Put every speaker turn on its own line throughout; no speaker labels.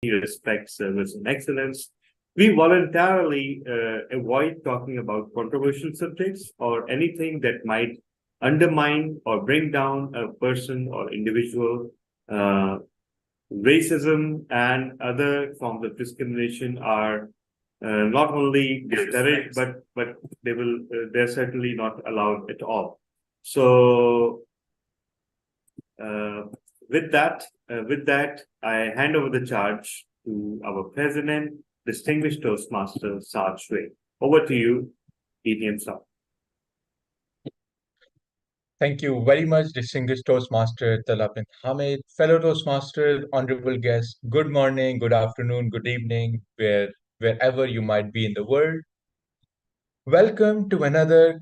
respect, service, and excellence. We voluntarily avoid talking about controversial subjects or anything that might undermine or bring down a person or individual. Uh, Racism and other forms of discrimination are not only discouraged, but they're certainly not allowed at all. So uh, with that, I hand over the charge to our president, distinguished Toastmaster Saad Shwe. Over to you, ETM Saad.
Thank you very much, distinguished Toastmaster Talab bin Hamid, fellow Toastmasters, honorable guests. Good morning, good afternoon, good evening, wherever you might be in the world. Welcome to another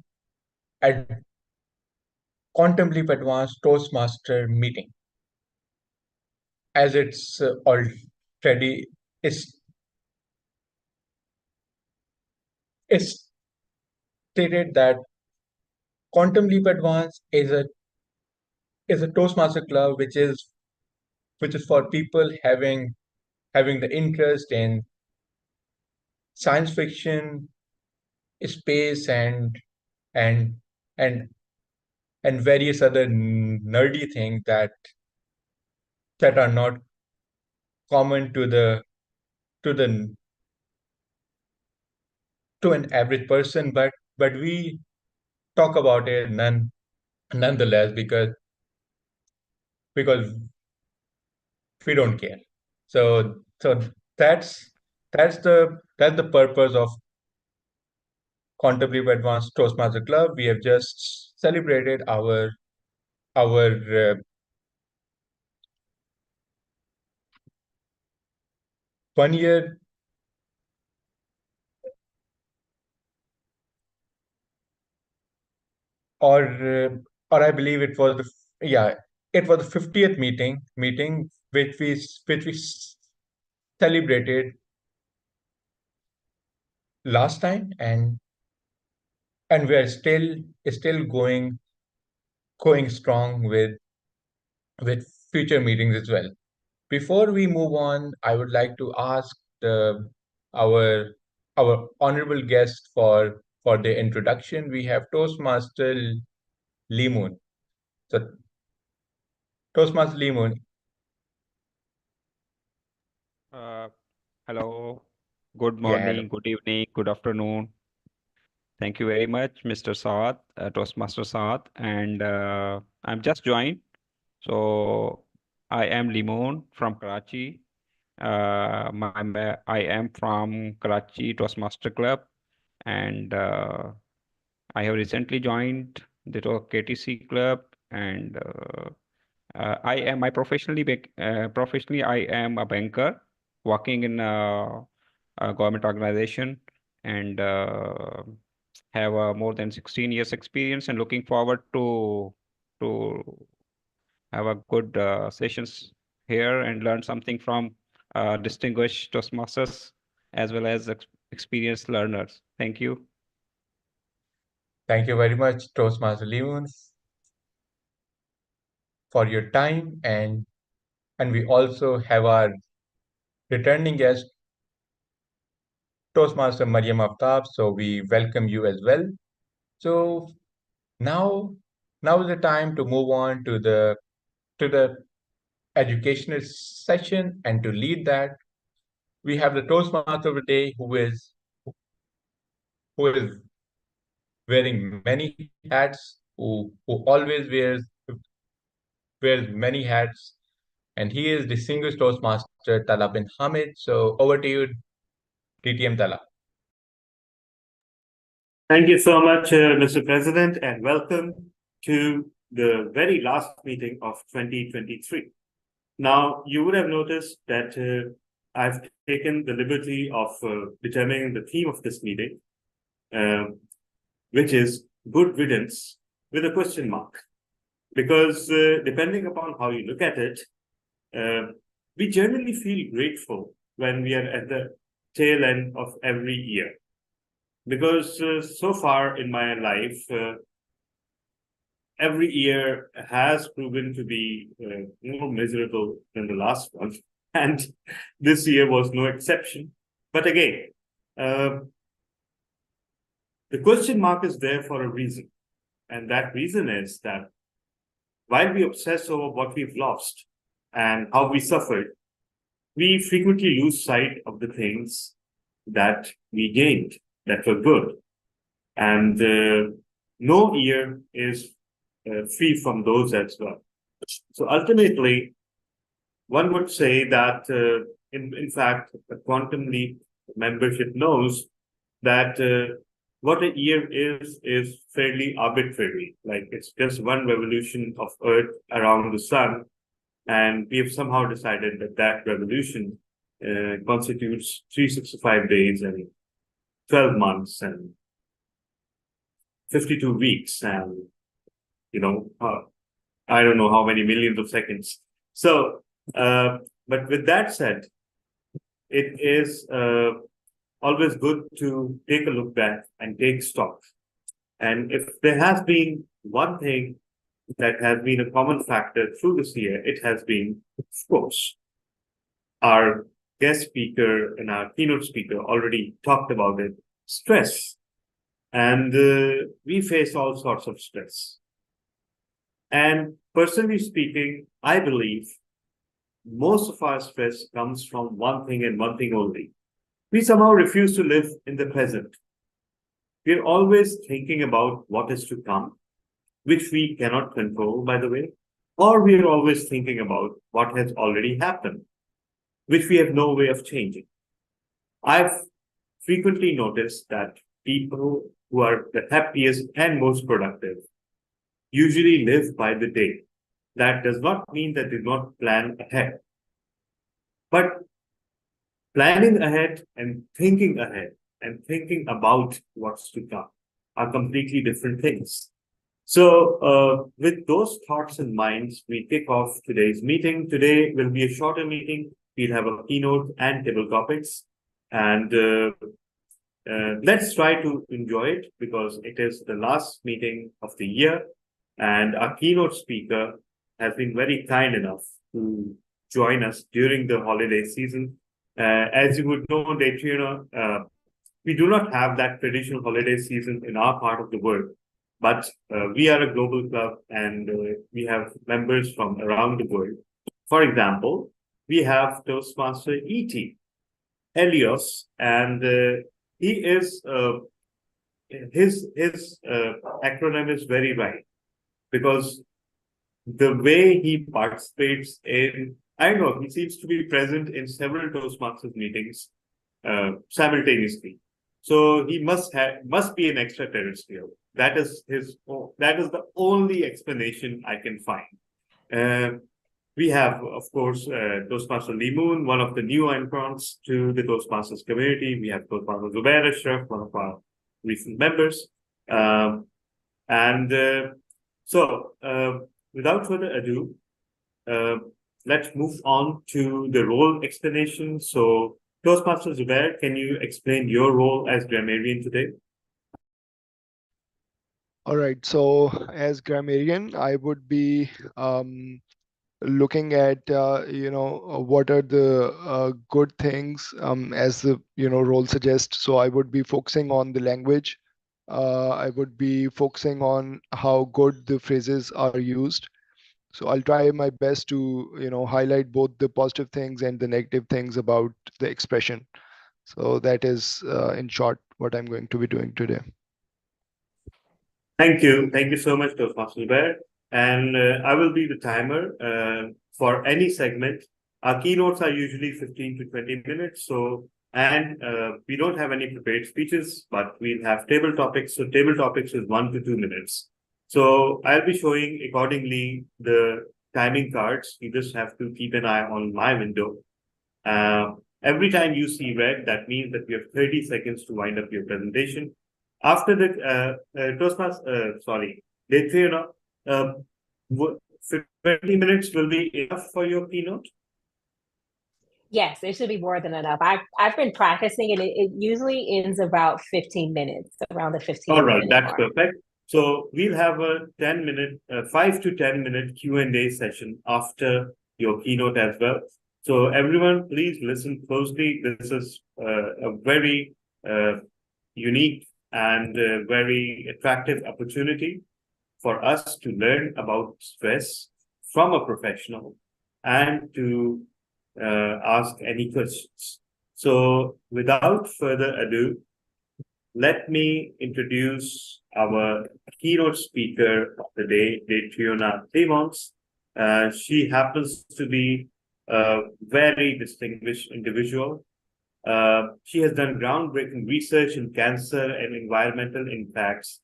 ad- Quantum Leap Advanced Toastmaster meeting. As it's already is is stated that Quantum Leap Advanced is a Toastmaster club which is for people having the interest in science fiction, space, and and and various other nerdy things that are not common to the to an average person, but we talk about it nonetheless because we don't care. So that's the purpose of Contemporary Advanced Toastmaster Club. We have just celebrated our 1 year, or or I believe it was the 50th meeting which we celebrated last time, and we are still going strong with future meetings as well. Before we move on, I would like to ask the, our our honorable guest for the introduction. We have Toastmaster Limun. So Toastmaster Limun,
Uh, Hello, good
yeah, hello.
morning, good evening, good afternoon. Thank you very much, Mr. Saad, Toastmaster Saad, and I'm just joined. So I am Limon from Karachi. I am from Karachi Toastmaster Club, and I have recently joined the KTC Club, and professionally I am a banker working in a government organization, and have more than 16 years experience, and looking forward to have a good sessions here and learn something from distinguished Toastmasters as well as experienced learners. Thank you.
Thank you very much, Toastmaster Limun, for your time, and we also have our returning guest, Toastmaster Mariam Aftab. So we welcome you as well. So now now is the time to move on to the educational session, and to lead that we have the Toastmaster of the day who is wearing many hats, who always wears many hats, and he is distinguished Toastmaster Tala bin Hamid. So over to you, DTM Tala.
Thank you so much, Mr. President, and welcome to the very last meeting of 2023. Now, you would have noticed that I've taken the liberty of determining the theme of this meeting, which is good riddance with a question mark. Because depending upon how you look at it, we generally feel grateful when we are at the tail end of every year. Because so far in my life, every year has proven to be more miserable than the last one. And this year was no exception. But again, the question mark is there for a reason. And that reason is that while we obsess over what we've lost and how we suffered, we frequently lose sight of the things that we gained that were good. And no year is free from those as well. So ultimately, one would say that, in fact, the Quantum Leap membership knows that what a year is fairly arbitrary. Like it's just one revolution of Earth around the sun, and we have somehow decided that that revolution constitutes 365 days and 12 months and 52 weeks and, I don't know how many millions of seconds. So, but with that said, it is always good to take a look back and take stock. And if there has been one thing that has been a common factor through this year, it has been, of course, our guest speaker and our keynote speaker already talked about it, stress. And we face all sorts of stress. And personally speaking, I believe most of our stress comes from one thing and one thing only. We somehow refuse to live in the present. We're always thinking about what is to come, which we cannot control, by the way, or we're always thinking about what has already happened, which we have no way of changing. I've frequently noticed that people who are the happiest and most productive usually live by the day. That does not mean that they do not plan ahead. But planning ahead and thinking about what's to come are completely different things. So with those thoughts in mind, we kick off today's meeting. Today will be a shorter meeting. We'll have a keynote and table topics. And let's try to enjoy it because it is the last meeting of the year. And our keynote speaker has been very kind enough to join us during the holiday season. As you would know, we do not have that traditional holiday season in our part of the world, but we are a global club and we have members from around the world. For example, we have Toastmaster E.T. Helios, and he is his acronym is very right because the way he participates in, I don't know, he seems to be present in several Toastmasters meetings simultaneously. So he must be an extraterrestrial. That is the only explanation I can find. We have, of course, Toastmaster Lee Moon, one of the new entrants to the Toastmasters community. We have Toastmaster Zubair Ashraf, one of our recent members. So without further ado, let's move on to the role explanation. So Toastmaster Zubair, can you explain your role as grammarian today?
All right. So as grammarian, I would be looking at what are the good things as the role suggests. So I would be focusing on the language. I would be focusing on how good the phrases are used. So I'll try my best to highlight both the positive things and the negative things about the expression. So that is in short what I'm going to be doing today.
Thank you so much, Toastmaster Zubair. And I will be the timer for any segment. Our keynotes are usually 15 to 20 minutes. And we don't have any prepared speeches, but we'll have table topics. So table topics is 1 to 2 minutes. So I'll be showing accordingly the timing cards. You just have to keep an eye on my window. Every time you see red, that means that you have 30 seconds to wind up your presentation. After the Toastmasters, Detrina, 20 minutes will be enough for your keynote?
Yes, it should be more than enough. I've been practicing and it usually ends about 15 minutes, around the 15
All right,
minute
that's
mark.
perfect. So we'll have a 5 to 10 minute Q&A session after your keynote as well. So everyone, please listen closely. This is a very unique and very attractive opportunity for us to learn about stress from a professional and to ask any questions. So without further ado, let me introduce our keynote speaker of the day, Detriona Clemons. She happens to be a very distinguished individual. She has done groundbreaking research in cancer and environmental impacts.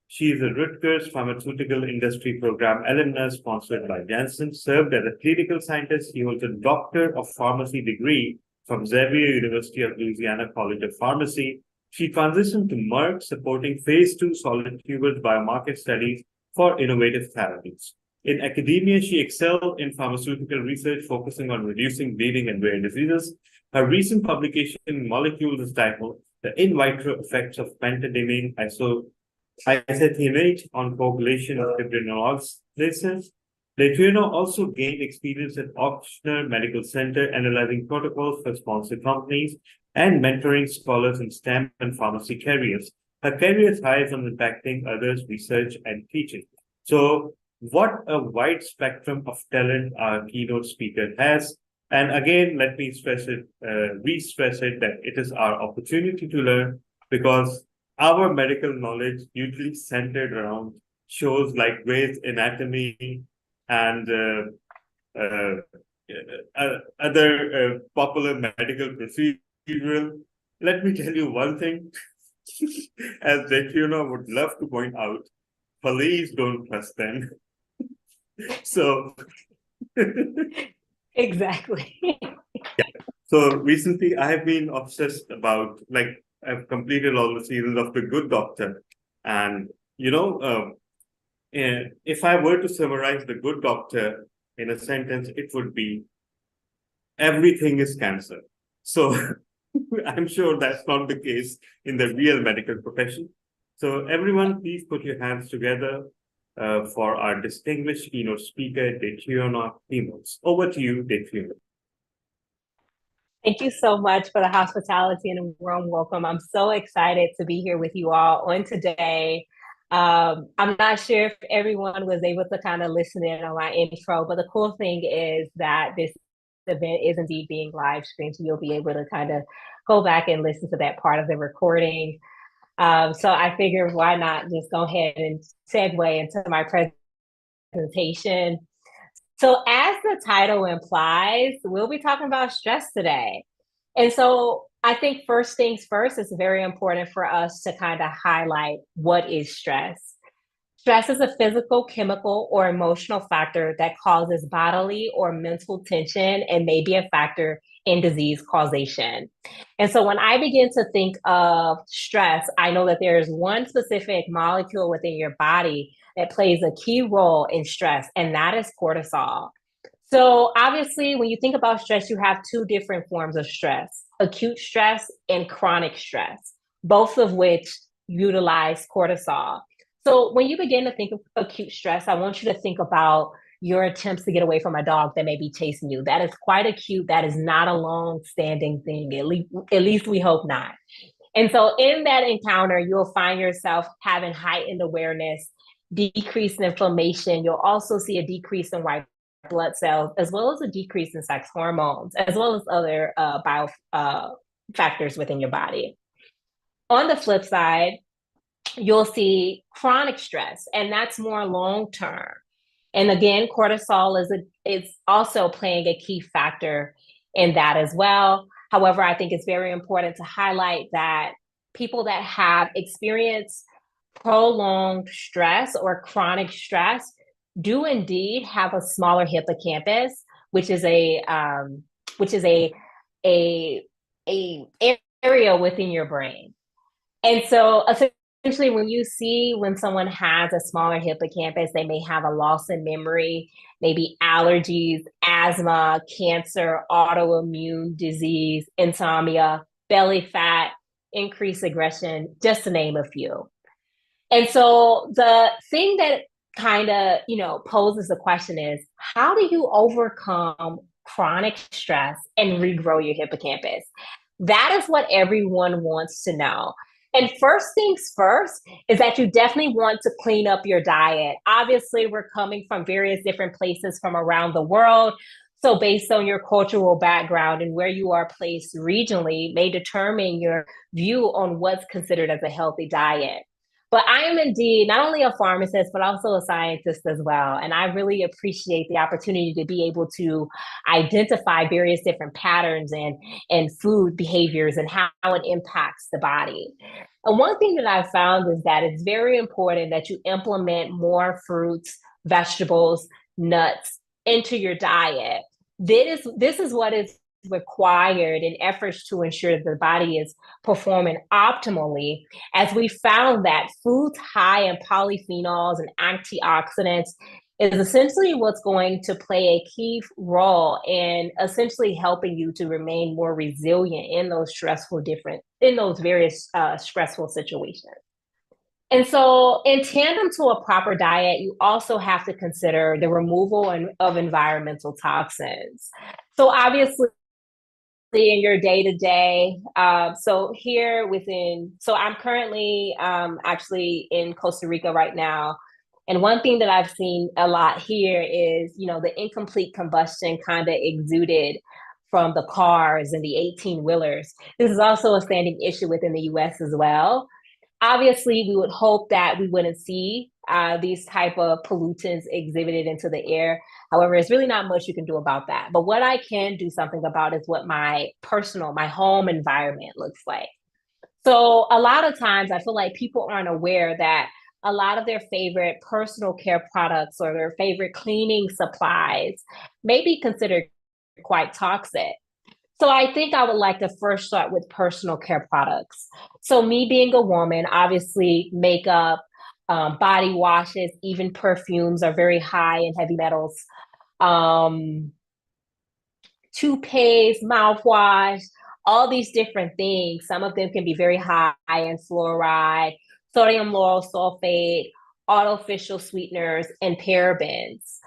She is a Rutgers Pharmaceutical Industry Program alumnus sponsored by Janssen, served as a clinical scientist. He holds a Doctor of Pharmacy degree from Xavier University of Louisiana College of Pharmacy. She transitioned to Merck, supporting phase 2 solid tumors biomarker studies for innovative therapies. In academia, she excelled in pharmaceutical research, focusing on reducing bleeding and rare diseases. Her recent publication in Molecules is titled The In Vitro Effects of Pentadimine isothiamate on coagulation of fibrinolysis. Detriona also gained experience at Ochsner Medical Center, analyzing protocols for sponsor companies and mentoring scholars in STEM and pharmacy careers. Her career thrives on impacting others, research, and teaching. So, what a wide spectrum of talent our keynote speaker has. And again, let me re-stress it that it is our opportunity to learn, because our medical knowledge usually centered around shows like Grey's Anatomy and other popular medical procedural. Let me tell you one thing, as Detriona would love to point out, please don't trust them. So
Exactly.
So recently I have been obsessed about, like, I've completed all the seasons of The Good Doctor. And, if I were to summarize The Good Doctor in a sentence, it would be everything is cancer. So I'm sure that's not the case in the real medical profession. So everyone, please put your hands together for our distinguished keynote speaker, Detriona Clemons. Over to you, Detriona.
Thank you so much for the hospitality and warm welcome. I'm so excited to be here with you all on today. I'm not sure if everyone was able to kind of listen in on my intro, but the cool thing is that this event is indeed being live streamed, so you'll be able to kind of go back and listen to that part of the recording. So I figured, why not just go ahead and segue into my presentation. So as the title implies, we'll be talking about stress today. And so I think first things first, it's very important for us to kind of highlight what is stress. Stress is a physical, chemical, or emotional factor that causes bodily or mental tension and may be a factor in disease causation. And so when I begin to think of stress, I know that there is one specific molecule within your body that plays a key role in stress, and that is cortisol. So obviously, when you think about stress, you have two different forms of stress: acute stress and chronic stress, both of which utilize cortisol. So when you begin to think of acute stress, I want you to think about your attempts to get away from a dog that may be chasing you. That is quite acute. That is not a long-standing thing. At least we hope not. And so in that encounter, you'll find yourself having heightened awareness, decreased inflammation. You'll also see a decrease in white blood cells, as well as a decrease in sex hormones, as well as other factors within your body. On the flip side, you'll see chronic stress, and that's more long-term. And again, cortisol is also playing a key factor in that as well. However, I think it's very important to highlight that people that have experienced prolonged stress or chronic stress do indeed have a smaller hippocampus, which is a area within your brain. And so essentially, when someone has a smaller hippocampus, they may have a loss in memory, maybe allergies, asthma, cancer, autoimmune disease, insomnia, belly fat, increased aggression, just to name a few. And so the thing that kind of, poses the question is, how do you overcome chronic stress, and regrow your hippocampus. That is what everyone wants to know. And first things first is that you definitely want to clean up your diet. Obviously, we're coming from various different places from around the world. So based on your cultural background and where you are placed regionally may determine your view on what's considered as a healthy diet. But I am indeed not only a pharmacist, but also a scientist as well. And I really appreciate the opportunity to be able to identify various different patterns and food behaviors and how it impacts the body. And one thing that I've found is that it's very important that you implement more fruits, vegetables, nuts into your diet. This is what is required in efforts to ensure that the body is performing optimally, as we found that foods high in polyphenols and antioxidants is essentially what's going to play a key role in essentially helping you to remain more resilient in those various stressful situations. And so, in tandem to a proper diet, you also have to consider the removal of environmental toxins. So, obviously, in your day to day, so I'm currently actually in Costa Rica right now. And one thing that I've seen a lot here is, the incomplete combustion kind of exuded from the cars and the 18-wheelers. This is also a standing issue within the US as well. Obviously, we would hope that we wouldn't see these type of pollutants exhibited into the air. However, it's really not much you can do about that. But what I can do something about is what my home environment looks like. So a lot of times I feel like people aren't aware that a lot of their favorite personal care products or their favorite cleaning supplies may be considered quite toxic. So I think I would like to first start with personal care products. So me being a woman, obviously makeup, body washes, even perfumes are very high in heavy metals. Toothpaste, mouthwash, all these different things. Some of them can be very high in fluoride, sodium lauryl sulfate, artificial sweeteners, and parabens.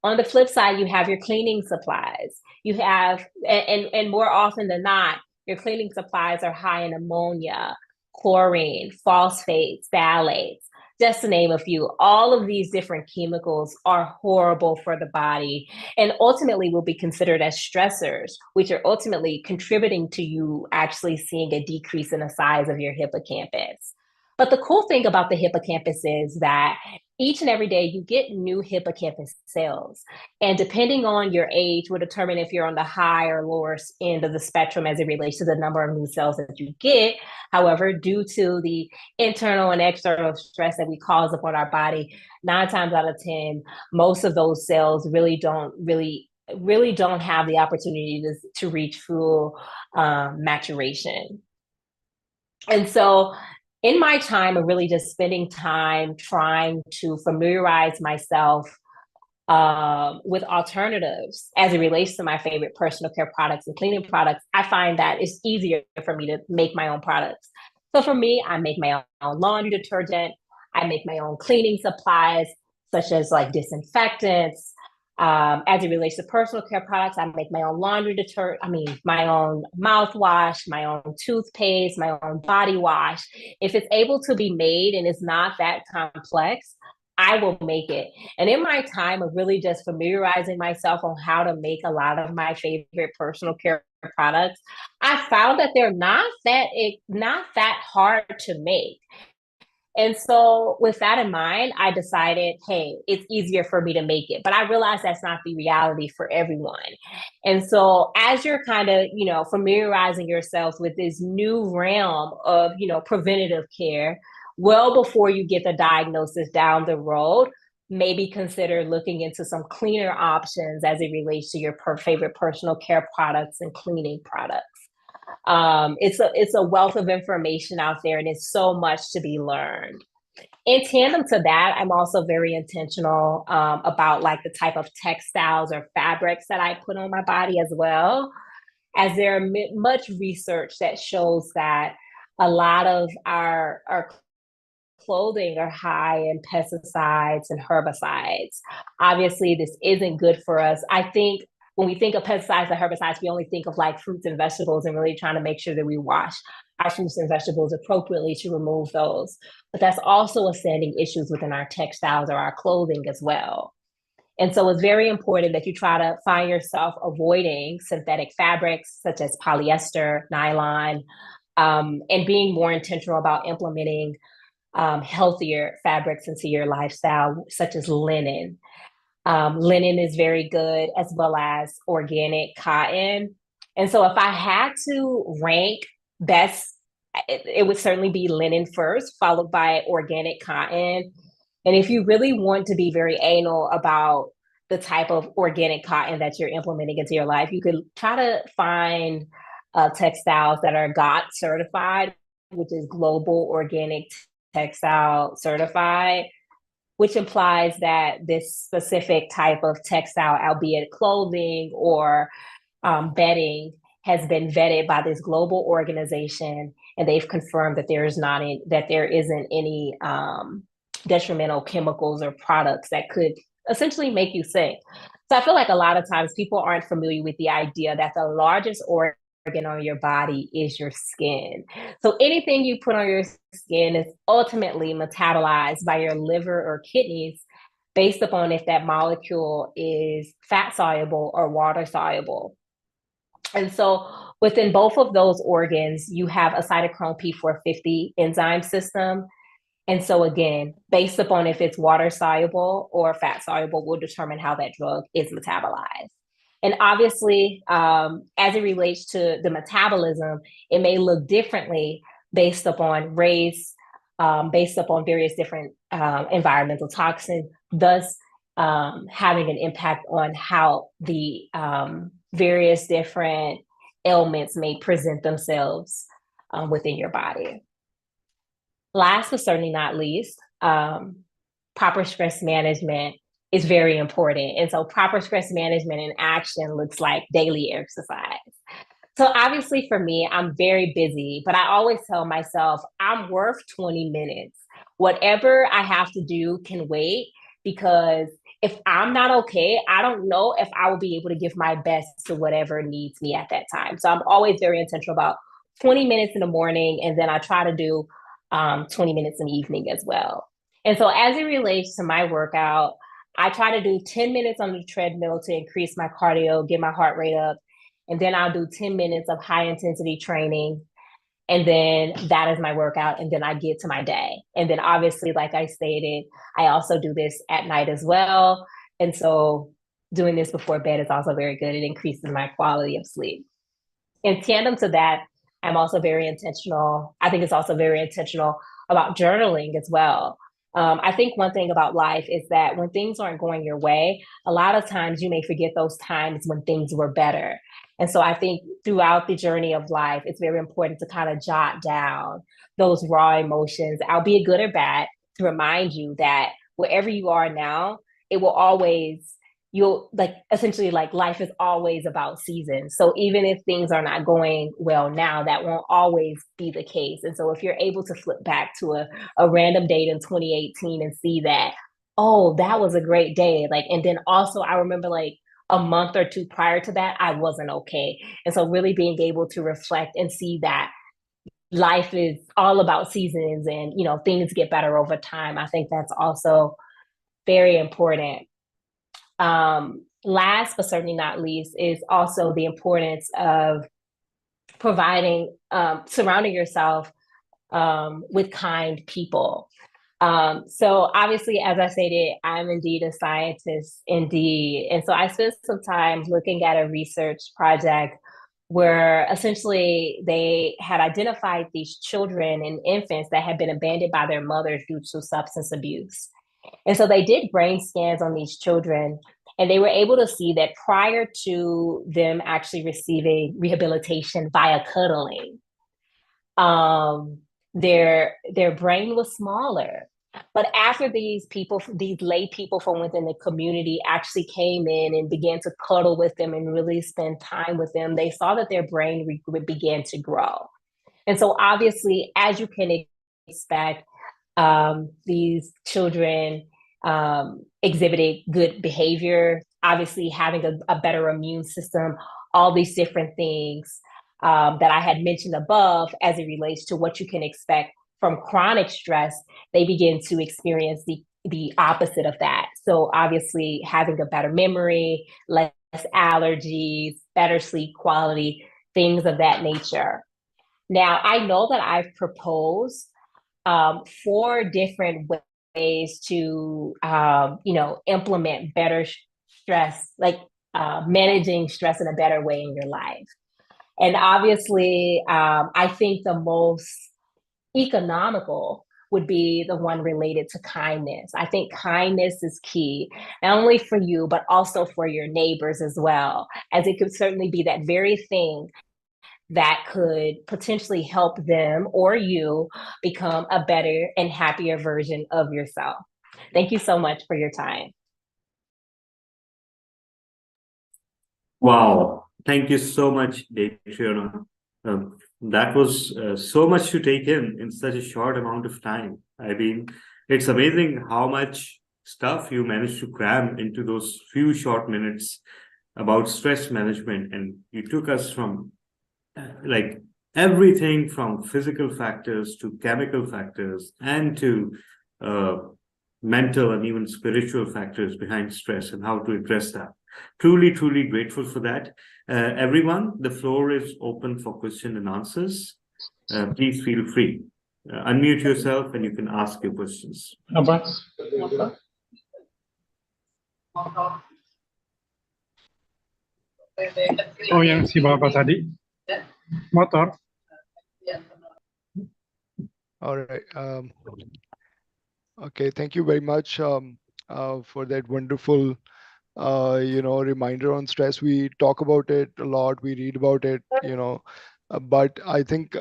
On the flip side, you have your cleaning supplies. You have, and more often than not, your cleaning supplies are high in ammonia, chlorine, phosphates, phthalates, just to name a few. All of these different chemicals are horrible for the body and ultimately will be considered as stressors, which are ultimately contributing to you actually seeing a decrease in the size of your hippocampus. But the cool thing about the hippocampus is that each and every day you get new hippocampus cells. And depending on your age will determine if you're on the high or lower end of the spectrum as it relates to the number of new cells that you get. However, due to the internal and external stress that we cause upon our body, 9 times out of 10, most of those cells really don't have the opportunity to reach full maturation. And so in my time of really just spending time trying to familiarize myself with alternatives as it relates to my favorite personal care products and cleaning products, I find that it's easier for me to make my own products. So for me, I make my own laundry detergent. I make my own cleaning supplies, such as like disinfectants. As it relates to personal care products, I make my own my own mouthwash, my own toothpaste, my own body wash. If it's able to be made and it's not that complex, I will make it. And in my time of really just familiarizing myself on how to make a lot of my favorite personal care products, I found that they're not that hard to make. And so with that in mind, I decided, hey, it's easier for me to make it. But I realized that's not the reality for everyone. And so as you're kind of, familiarizing yourself with this new realm of, preventative care, well before you get the diagnosis down the road, maybe consider looking into some cleaner options as it relates to your favorite personal care products and cleaning products. It's a wealth of information out there, and it's so much to be learned. In tandem to that, I'm also very intentional about like the type of textiles or fabrics that I put on my body as well, as there are much research that shows that a lot of our clothing are high in pesticides and herbicides. Obviously, this isn't good for us. I think when we think of pesticides and herbicides, we only think of like fruits and vegetables and really trying to make sure that we wash our fruits and vegetables appropriately to remove those. But that's also ascending issues within our textiles or our clothing as well. And so it's very important that you try to find yourself avoiding synthetic fabrics such as polyester, nylon, and being more intentional about implementing healthier fabrics into your lifestyle, such as linen. Linen is very good, as well as organic cotton. And so if I had to rank best, it would certainly be linen first, followed by organic cotton. And if you really want to be very anal about the type of organic cotton that you're implementing into your life, you could try to find textiles that are GOT certified, which is Global Organic Textile Certified, which implies that this specific type of textile, albeit clothing or bedding, has been vetted by this global organization, and they've confirmed that there isn't any detrimental chemicals or products that could essentially make you sick. So I feel like a lot of times people aren't familiar with the idea that the largest organ on your body is your skin. So anything you put on your skin is ultimately metabolized by your liver or kidneys based upon if that molecule is fat soluble or water soluble. And so within both of those organs, you have a cytochrome P450 enzyme system. And so again, based upon if it's water soluble or fat soluble, will determine how that drug is metabolized. And obviously, as it relates to the metabolism, it may look differently based upon race, based upon various different environmental toxins, thus having an impact on how the various different ailments may present themselves within your body. Last but certainly not least, proper stress management is very important. And so proper stress management in action looks like daily exercise. So obviously for me, I'm very busy, but I always tell myself I'm worth 20 minutes. Whatever I have to do can wait, because if I'm not okay, I don't know if I will be able to give my best to whatever needs me at that time. So I'm always very intentional about 20 minutes in the morning, and then I try to do 20 minutes in the evening as well. And so as it relates to my workout, I try to do 10 minutes on the treadmill to increase my cardio, get my heart rate up. And then I'll do 10 minutes of high intensity training. And then that is my workout. And then I get to my day. And then obviously, like I stated, I also do this at night as well. And so doing this before bed is also very good. It increases my quality of sleep. In tandem to that, I'm also very intentional. I think it's also very intentional about journaling as well. I think one thing about life is that when things aren't going your way, a lot of times you may forget those times when things were better. And so I think throughout the journey of life, it's very important to kind of jot down those raw emotions, albeit good or bad, to remind you that wherever you are now, it will always, you'll like essentially like life is always about seasons. So even if things are not going well now, that won't always be the case. And so if you're able to flip back to a random date in 2018 and see that, oh, that was a great day. Like, and then also I remember like a month or two prior to that, I wasn't okay. And so really being able to reflect and see that life is all about seasons and, you know, things get better over time. I think that's also very important. Last but certainly not least is also the importance of providing, surrounding yourself with kind people. So obviously, as I stated, I'm indeed a scientist indeed. And so I spent some time looking at a research project where essentially they had identified these children and infants that had been abandoned by their mothers due to substance abuse. And so they did brain scans on these children, and they were able to see that prior to them actually receiving rehabilitation via cuddling, their brain was smaller. But after these people, these lay people from within the community actually came in and began to cuddle with them and really spend time with them, they saw that their brain began to grow. And so obviously, as you can expect, these children exhibited good behavior obviously having a better immune system, all these different things that I had mentioned above as it relates to what you can expect from chronic stress, they begin to experience the opposite of that. So obviously having a better memory, less allergies, better sleep quality, things of that nature. Now, I know that I've proposed 4 different ways to, implement better stress, like managing stress in a better way in your life. And obviously, I think the most economical would be the one related to kindness. I think kindness is key, not only for you, but also for your neighbors as well, as it could certainly be that very thing that could potentially help them or you become a better and happier version of yourself. Thank you so much for your time.
Wow. Thank you so much, Adriana. That was so much to take in such a short amount of time. I mean, it's amazing how much stuff you managed to cram into those few short minutes about stress management. And you took us from like everything from physical factors to chemical factors and to mental and even spiritual factors behind stress and how to address that. Truly, truly grateful for that. Everyone, the floor is open for question and answers. Please feel free. Unmute yourself and you can ask your questions.
Oh, yang si Bapak tadi? Motor.
All right. Okay, thank you very much for that wonderful reminder on stress. We talk about it a lot, we read about it, but I think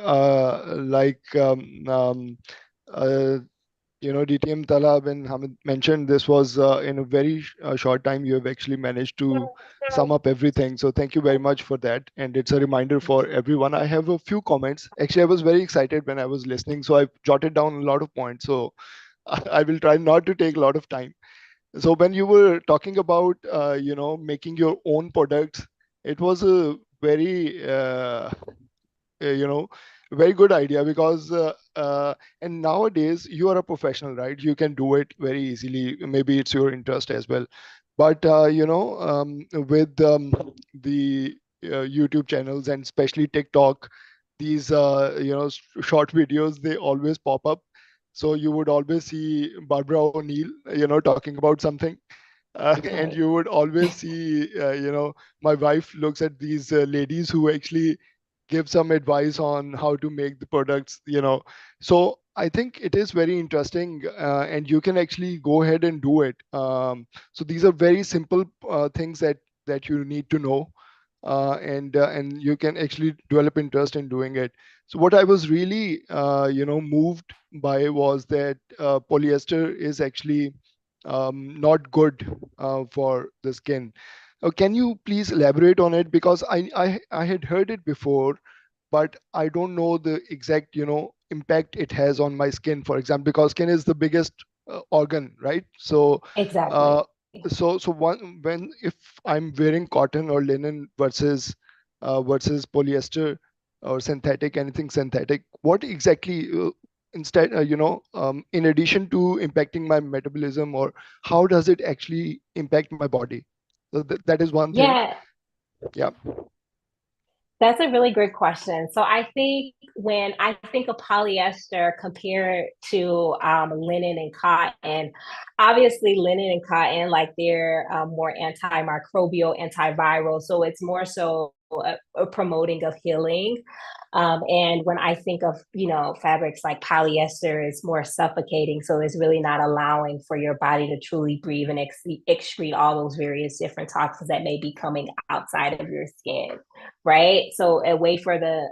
DTM Talab and Hamid mentioned, this was in a very short time you have actually managed to sum up everything. So thank you very much for that. And it's a reminder for everyone. I have a few comments. Actually, I was very excited when I was listening, so I jotted down a lot of points. So I will try not to take a lot of time. So when you were talking about, making your own products, it was a very, very good idea because, and nowadays you are a professional, right? You can do it very easily. Maybe it's your interest as well. But, with the YouTube channels and especially TikTok, these, short videos, they always pop up. So you would always see Barbara O'Neill, talking about something. And you would always see, my wife looks at these ladies who actually give some advice on how to make the products, So I think it is very interesting, and you can actually go ahead and do it. So these are very simple things that you need to know, and you can actually develop interest in doing it. So what I was really, moved by was that polyester is actually not good for the skin. Can you please elaborate on it? Because I had heard it before, but I don't know the exact, impact it has on my skin, for example, because skin is the biggest organ, right? So
Exactly.
when if I'm wearing cotton or linen versus polyester or synthetic, anything synthetic, what exactly instead, in addition to impacting my metabolism, or how does it actually impact my body? So that is one thing.
Yeah,
Yeah.
that's a really great question. So I think when I think of polyester compared to linen and cotton, obviously linen and cotton, like they're more antimicrobial, antiviral. So it's more so a promoting of healing. And when I think of, fabrics like polyester, it's more suffocating. So it's really not allowing for your body to truly breathe and excrete all those various different toxins that may be coming outside of your skin, right? So a way for the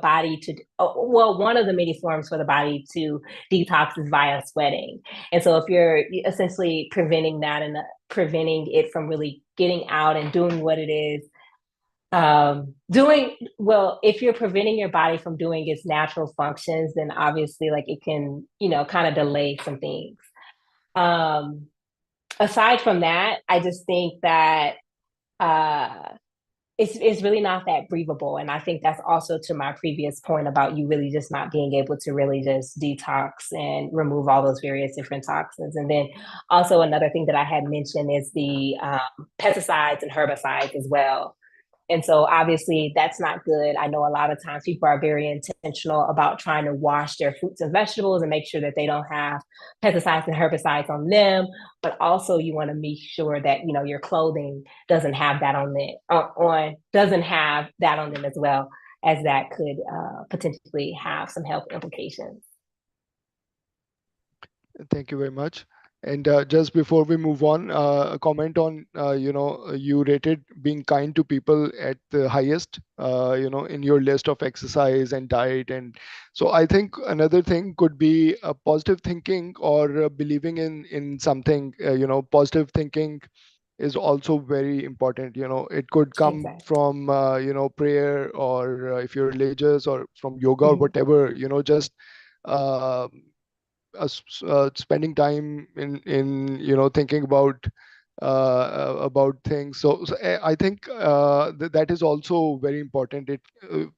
body to, one of the many forms for the body to detox is via sweating. And so if you're essentially preventing that and preventing it from really getting out and doing what it is, if you're preventing your body from doing its natural functions, then obviously like it can, kind of delay some things. aside from that, I just think that it's really not that breathable. And I think that's also to my previous point about you really just not being able to really just detox and remove all those various different toxins. And then also another thing that I had mentioned is the pesticides and herbicides as well. And so obviously that's not good. I know a lot of times people are very intentional about trying to wash their fruits and vegetables and make sure that they don't have pesticides and herbicides on them. But also you want to make sure that, you know, your clothing doesn't have that on doesn't have that on them as well, as that could potentially have some health implications.
Thank you very much. And just before we move on, a comment on, you rated being kind to people at the highest, in your list of exercise and diet. And so I think another thing could be positive thinking or believing in something, positive thinking is also very important. It could come
Exactly.
from, prayer, or if you're religious, or from yoga or whatever, just uh, spending time in thinking about things. So I think that is also very important.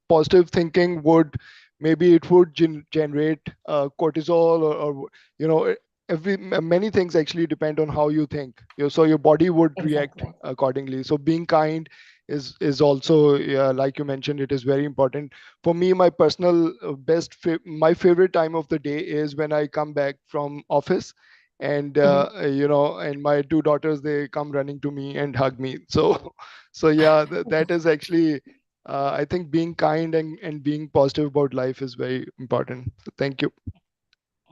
Positive thinking would, maybe it would generate cortisol, or many things actually depend on how you think. So your body would react
Exactly.
accordingly. So being kind is also, like you mentioned, it is very important. For me, my personal my favorite time of the day is when I come back from office, and and my two daughters, they come running to me and hug me. So yeah, that is actually, I think being kind and being positive about life is very important. So thank you.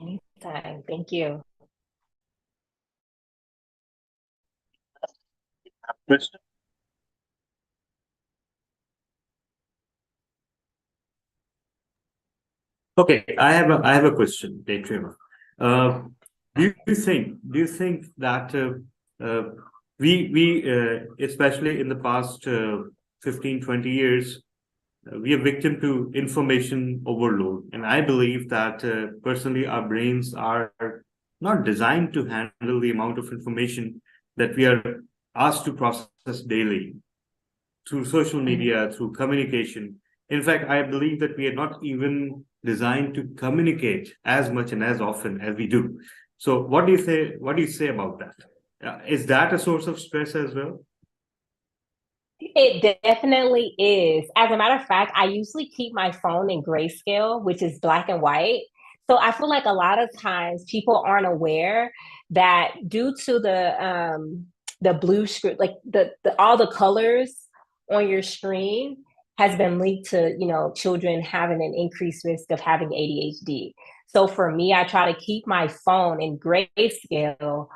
Anytime. Thank you.
Question? Okay, I have a question, Datrima. Do you think that we especially in the past 15, 20 years, we are victim to information overload, and I believe that personally our brains are not designed to handle the amount of information that we are asked to process daily through social media, through communication. In fact, I believe that we are not even designed to communicate as much and as often as we do. So, what do you say? What do you say about that? Is that a source of stress as well?
It definitely is. As a matter of fact, I usually keep my phone in grayscale, which is black and white. So I feel like a lot of times people aren't aware that due to the blue screen, like the all the colors on your screen has been linked to, you know, children having an increased risk of having ADHD. So for me, I try to keep my phone in grayscale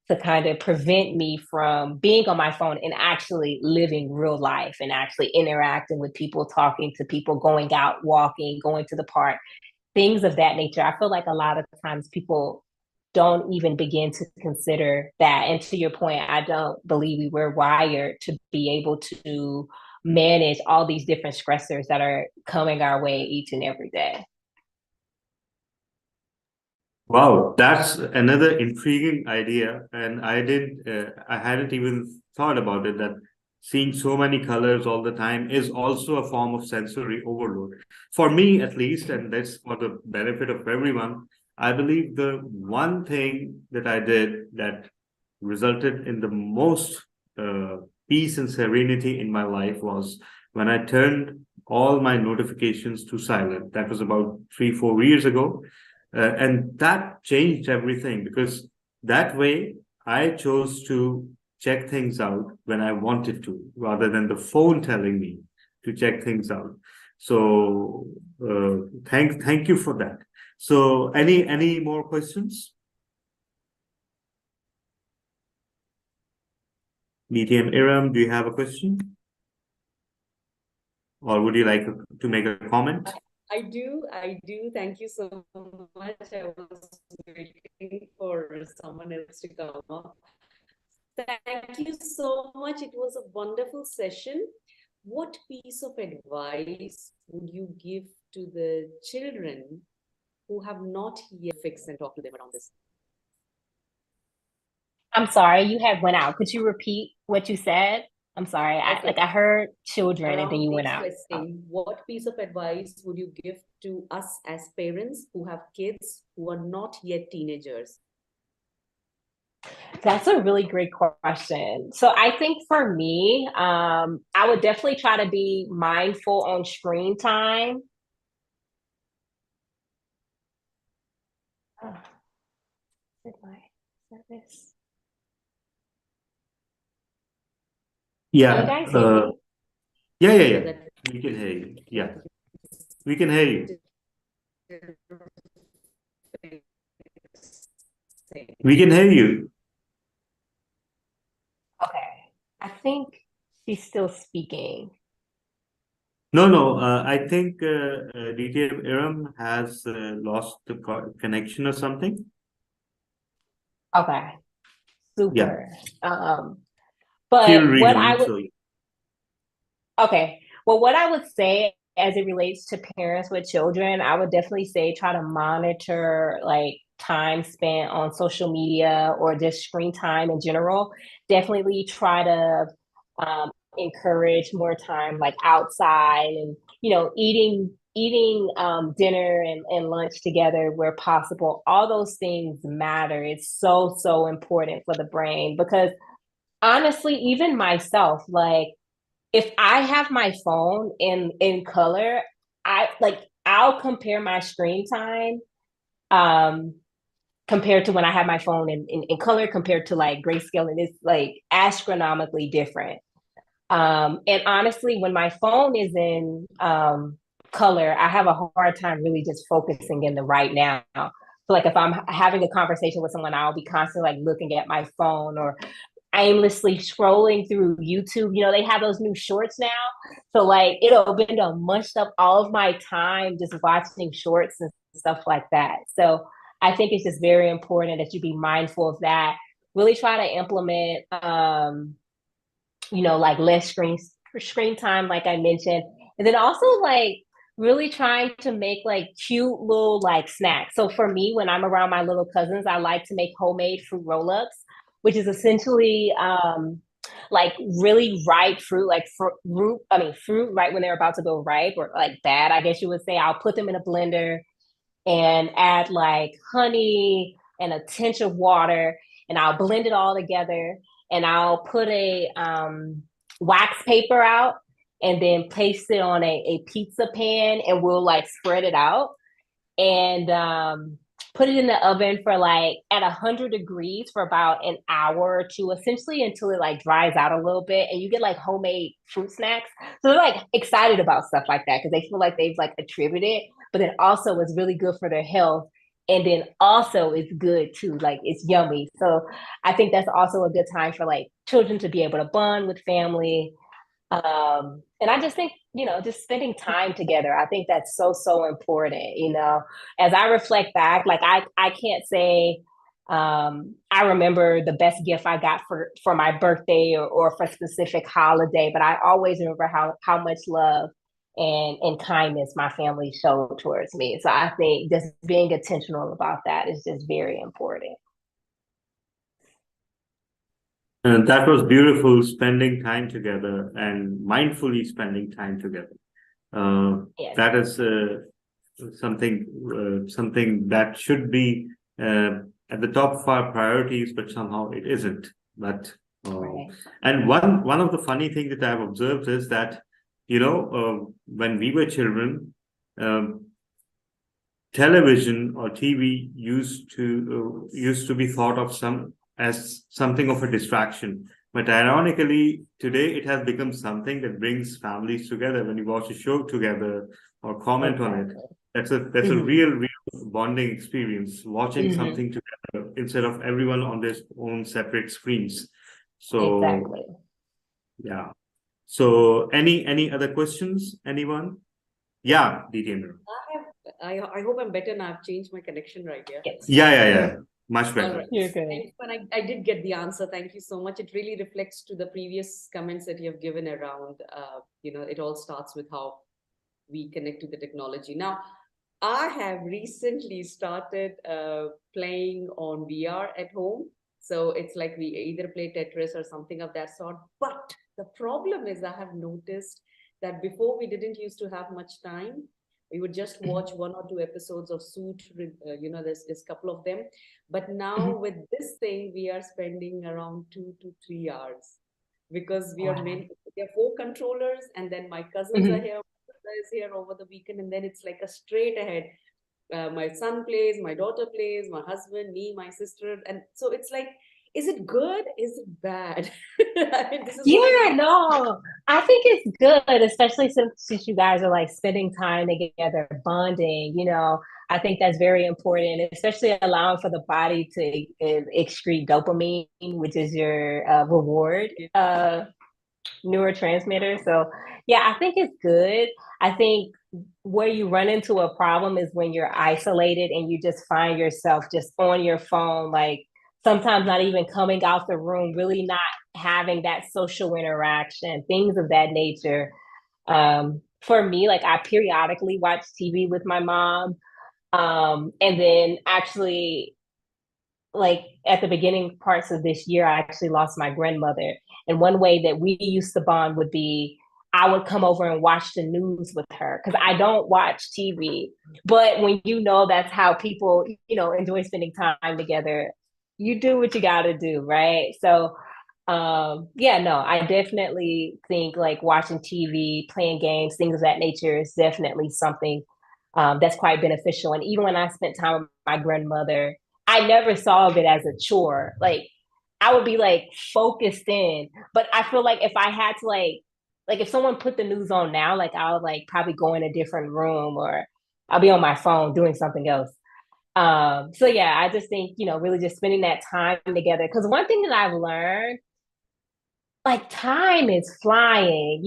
to kind of prevent me from being on my phone and actually living real life and actually interacting with people, talking to people, going out, walking, going to the park, things of that nature. I feel like a lot of times people don't even begin to consider that. And to your point, I don't believe we were wired to be able to manage all these different stressors that are coming our way each and every day.
Wow, that's another intriguing idea, and I hadn't even thought about it. That seeing so many colors all the time is also a form of sensory overload. For me, at least, and that's for the benefit of everyone. I believe the one thing that I did that resulted in the most peace and serenity in my life was when I turned all my notifications to silent. That was about 3, 4 years ago. And that changed everything because that way I chose to check things out when I wanted to, rather than the phone telling me to check things out. So thank you for that. So any more questions? BTM Iram, do you have a question? Or would you like to make a comment?
I do. Thank you so much. I was waiting for someone else to come up. Thank you so much. It was a wonderful session. What piece of advice would you give to the children who have not yet fixed and talk to them around this?
I'm sorry, you had went out. Could you repeat what you said? I'm sorry.
Okay.
I heard children and then
Around
you went
this
out.
question, what piece of advice would you give to us as parents who have kids who are not yet teenagers?
That's a really great question. So I think for me, I would definitely try to be mindful on screen time. Oh, did my service? Can you
Yeah.
guys hear me?
Yeah.
That
We can hear you. Yeah, we can hear you. We can hear you.
Okay. I think she's still speaking.
No. I think DTM Iram has lost the connection or something.
Okay. Super.
She'll
But what I
rejoin.
would
So
Okay. Well, what I would say as it relates to parents with children, I would definitely say try to monitor like time spent on social media or just screen time in general. Definitely try to encourage more time like outside and eating dinner and lunch together where possible. All those things matter. It's so important for the brain because honestly, even myself, like if I have my phone in color, I'll compare my screen time um compared to when I have my phone in color compared to like grayscale, and it's like astronomically different. And honestly, when my phone is in color, I have a hard time really just focusing in the right now. So like if I'm having a conversation with someone, I'll be constantly like looking at my phone or aimlessly scrolling through YouTube. You know, they have those new shorts now. So like it'll end up munched up all of my time just watching shorts and stuff like that. So I think it's just very important that you be mindful of that. Really try to implement like less screen time, like I mentioned. And then also like really trying to make like cute little like snacks. So for me, when I'm around my little cousins, I like to make homemade fruit roll-ups, which is essentially like really ripe fruit, like fruit right when they're about to go ripe or like bad, I guess you would say. I'll put them in a blender and add like honey and a tinge of water, and I'll blend it all together, and I'll put a wax paper out and then place it on a pizza pan, and we'll like spread it out and put it in the oven for like at 100 degrees for about an hour or two, essentially until it like dries out a little bit, and you get like homemade fruit snacks. So they're like excited about stuff like that because they feel like they've like attributed, but then also it's really good for their health. And then also it's good too, like it's yummy. So I think that's also a good time for like children to be able to bond with family. And I just think, just spending time together, I think that's so important. As I reflect back, like I can't say I remember the best gift I got for my birthday or for a specific holiday, but I always remember how much love and kindness my family showed towards me. So I think just being intentional about that is just very important.
that was beautiful, spending time together and mindfully spending time together.
Yes.
That is something that should be at the top of our priorities, but somehow it isn't. But
Right.
and one of the funny things that I've observed is that when we were children, television or TV used to be thought of as something of a distraction. But ironically, today it has become something that brings families together. When you watch a show together or comment on it, that's a real bonding experience. Watching something together instead of everyone on their own separate screens. So
Exactly.
yeah. So any other questions? Anyone? Yeah, DTM.
I hope I'm better now. I've changed my connection right here.
Yes.
Yeah. Much
All
better.
right.
You're good.
Thanks, but I did get the answer. Thank you so much. It really reflects to the previous comments that you have given around, it all starts with how we connect to the technology. Now, I have recently started playing on VR at home. So it's like we either play Tetris or something of that sort. But the problem is, I have noticed that before we didn't used to have much time. We would just watch 1 or 2 episodes of Suit, there's couple of them. But now with this thing, we are spending around 2 to 3 hours because we are there are 4 controllers, and then my cousins are here, my brother is here over the weekend, and then it's like a straight ahead. My son plays, my daughter plays, my husband, me, my sister, and so it's like, is it good? Is it bad? I mean, this is
Yeah, no, I think it's good, especially since you guys are like spending time together, bonding. I think that's very important, especially allowing for the body to excrete dopamine, which is your reward neurotransmitter. So, yeah, I think it's good. I think where you run into a problem is when you're isolated and you just find yourself just on your phone, like sometimes not even coming out the room, really not having that social interaction, things of that nature. For me, like I periodically watch TV with my mom. And then actually, like at the beginning parts of this year, I actually lost my grandmother. And one way that we used to bond would be I would come over and watch the news with her because I don't watch TV. But when that's how people, enjoy spending time together, you do what you got to do, right? So, yeah, no, I definitely think like watching TV, playing games, things of that nature is definitely something that's quite beneficial. And even when I spent time with my grandmother, I never saw of it as a chore. Like I would be like focused in, but I feel like if I had to like if someone put the news on now, like I would like probably go in a different room or I'll be on my phone doing something else. So yeah, I just think, really just spending that time together. Cause one thing that I've learned, like time is flying,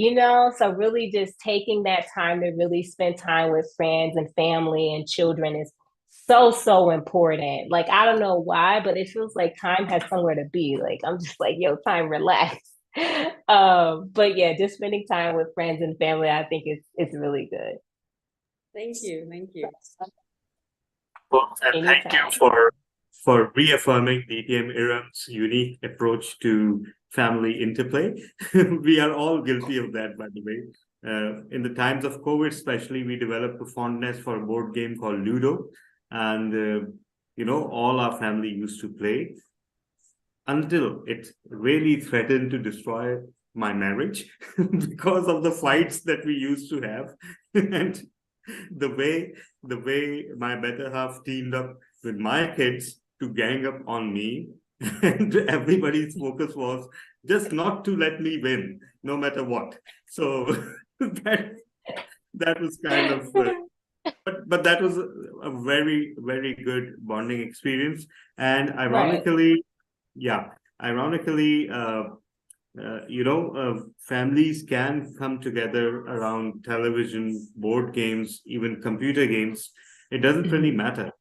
So really just taking that time to really spend time with friends and family and children is so, so important. Like, I don't know why, but it feels like time has somewhere to be. Like, I'm just like, yo, time, relax. But yeah, just spending time with friends and family, I think it's really good.
Thank you. Thank you.
Well, and thank you for reaffirming DTM Iran's unique approach to family interplay. We are all guilty of that, by the way. In the times of COVID, especially, we developed a fondness for a board game called Ludo, and all our family used to play until it really threatened to destroy my marriage because of the fights that we used to have. And the way my better half teamed up with my kids to gang up on me, and everybody's focus was just not to let me win no matter what. So that was kind of but that was a very, very good bonding experience. And ironically, families can come together around television, board games, even computer games. It doesn't really matter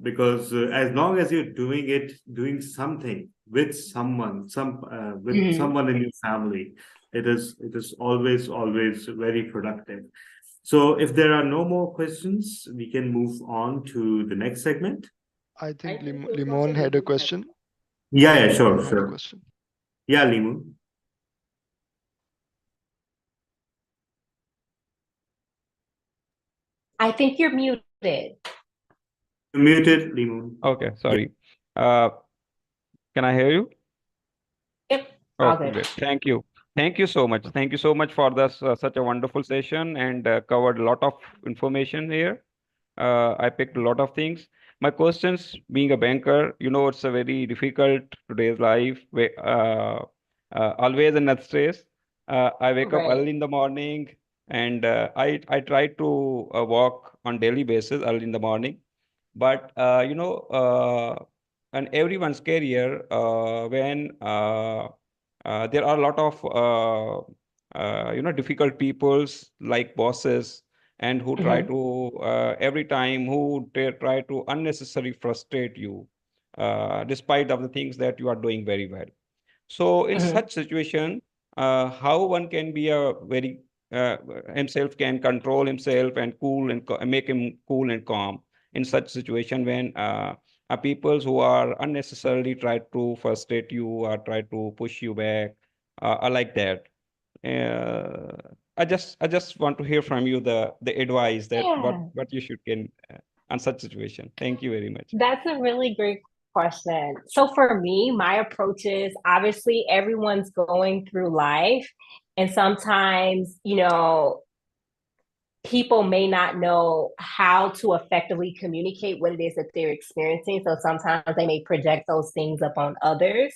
because as long as you're doing something with someone, someone in your family, it is always very productive. So if there are no more questions, we can move on to the next segment.
I think Limon had a question.
Yeah, sure,
Limon had a
sure.
question.
Yeah, Limu.
I think you're muted.
You're muted, Limu.
Okay, sorry. Can I hear you?
Yep. All
Okay,
good.
great. Thank you. Thank you so much. Thank you so much for this such a wonderful session and covered a lot of information here. I picked a lot of things. My questions, being a banker, it's a very difficult today's life. Always in that stress. I wake up
Right.
early in the morning, and I try to walk on daily basis early in the morning. But in everyone's career, when there are a lot of difficult peoples like bosses and who try to every time who try to unnecessarily frustrate you despite of the things that you are doing very well. So in such situation, how one can be a very himself can control himself and cool and make him cool and calm in such situation when people who are unnecessarily try to frustrate you or try to push you back, are like that. I just want to hear from you the advice that
Yeah.
what you should get on such situation. Thank you very much.
That's a really great question. So for me, my approach is obviously everyone's going through life, and sometimes, people may not know how to effectively communicate what it is that they're experiencing. So sometimes they may project those things upon others.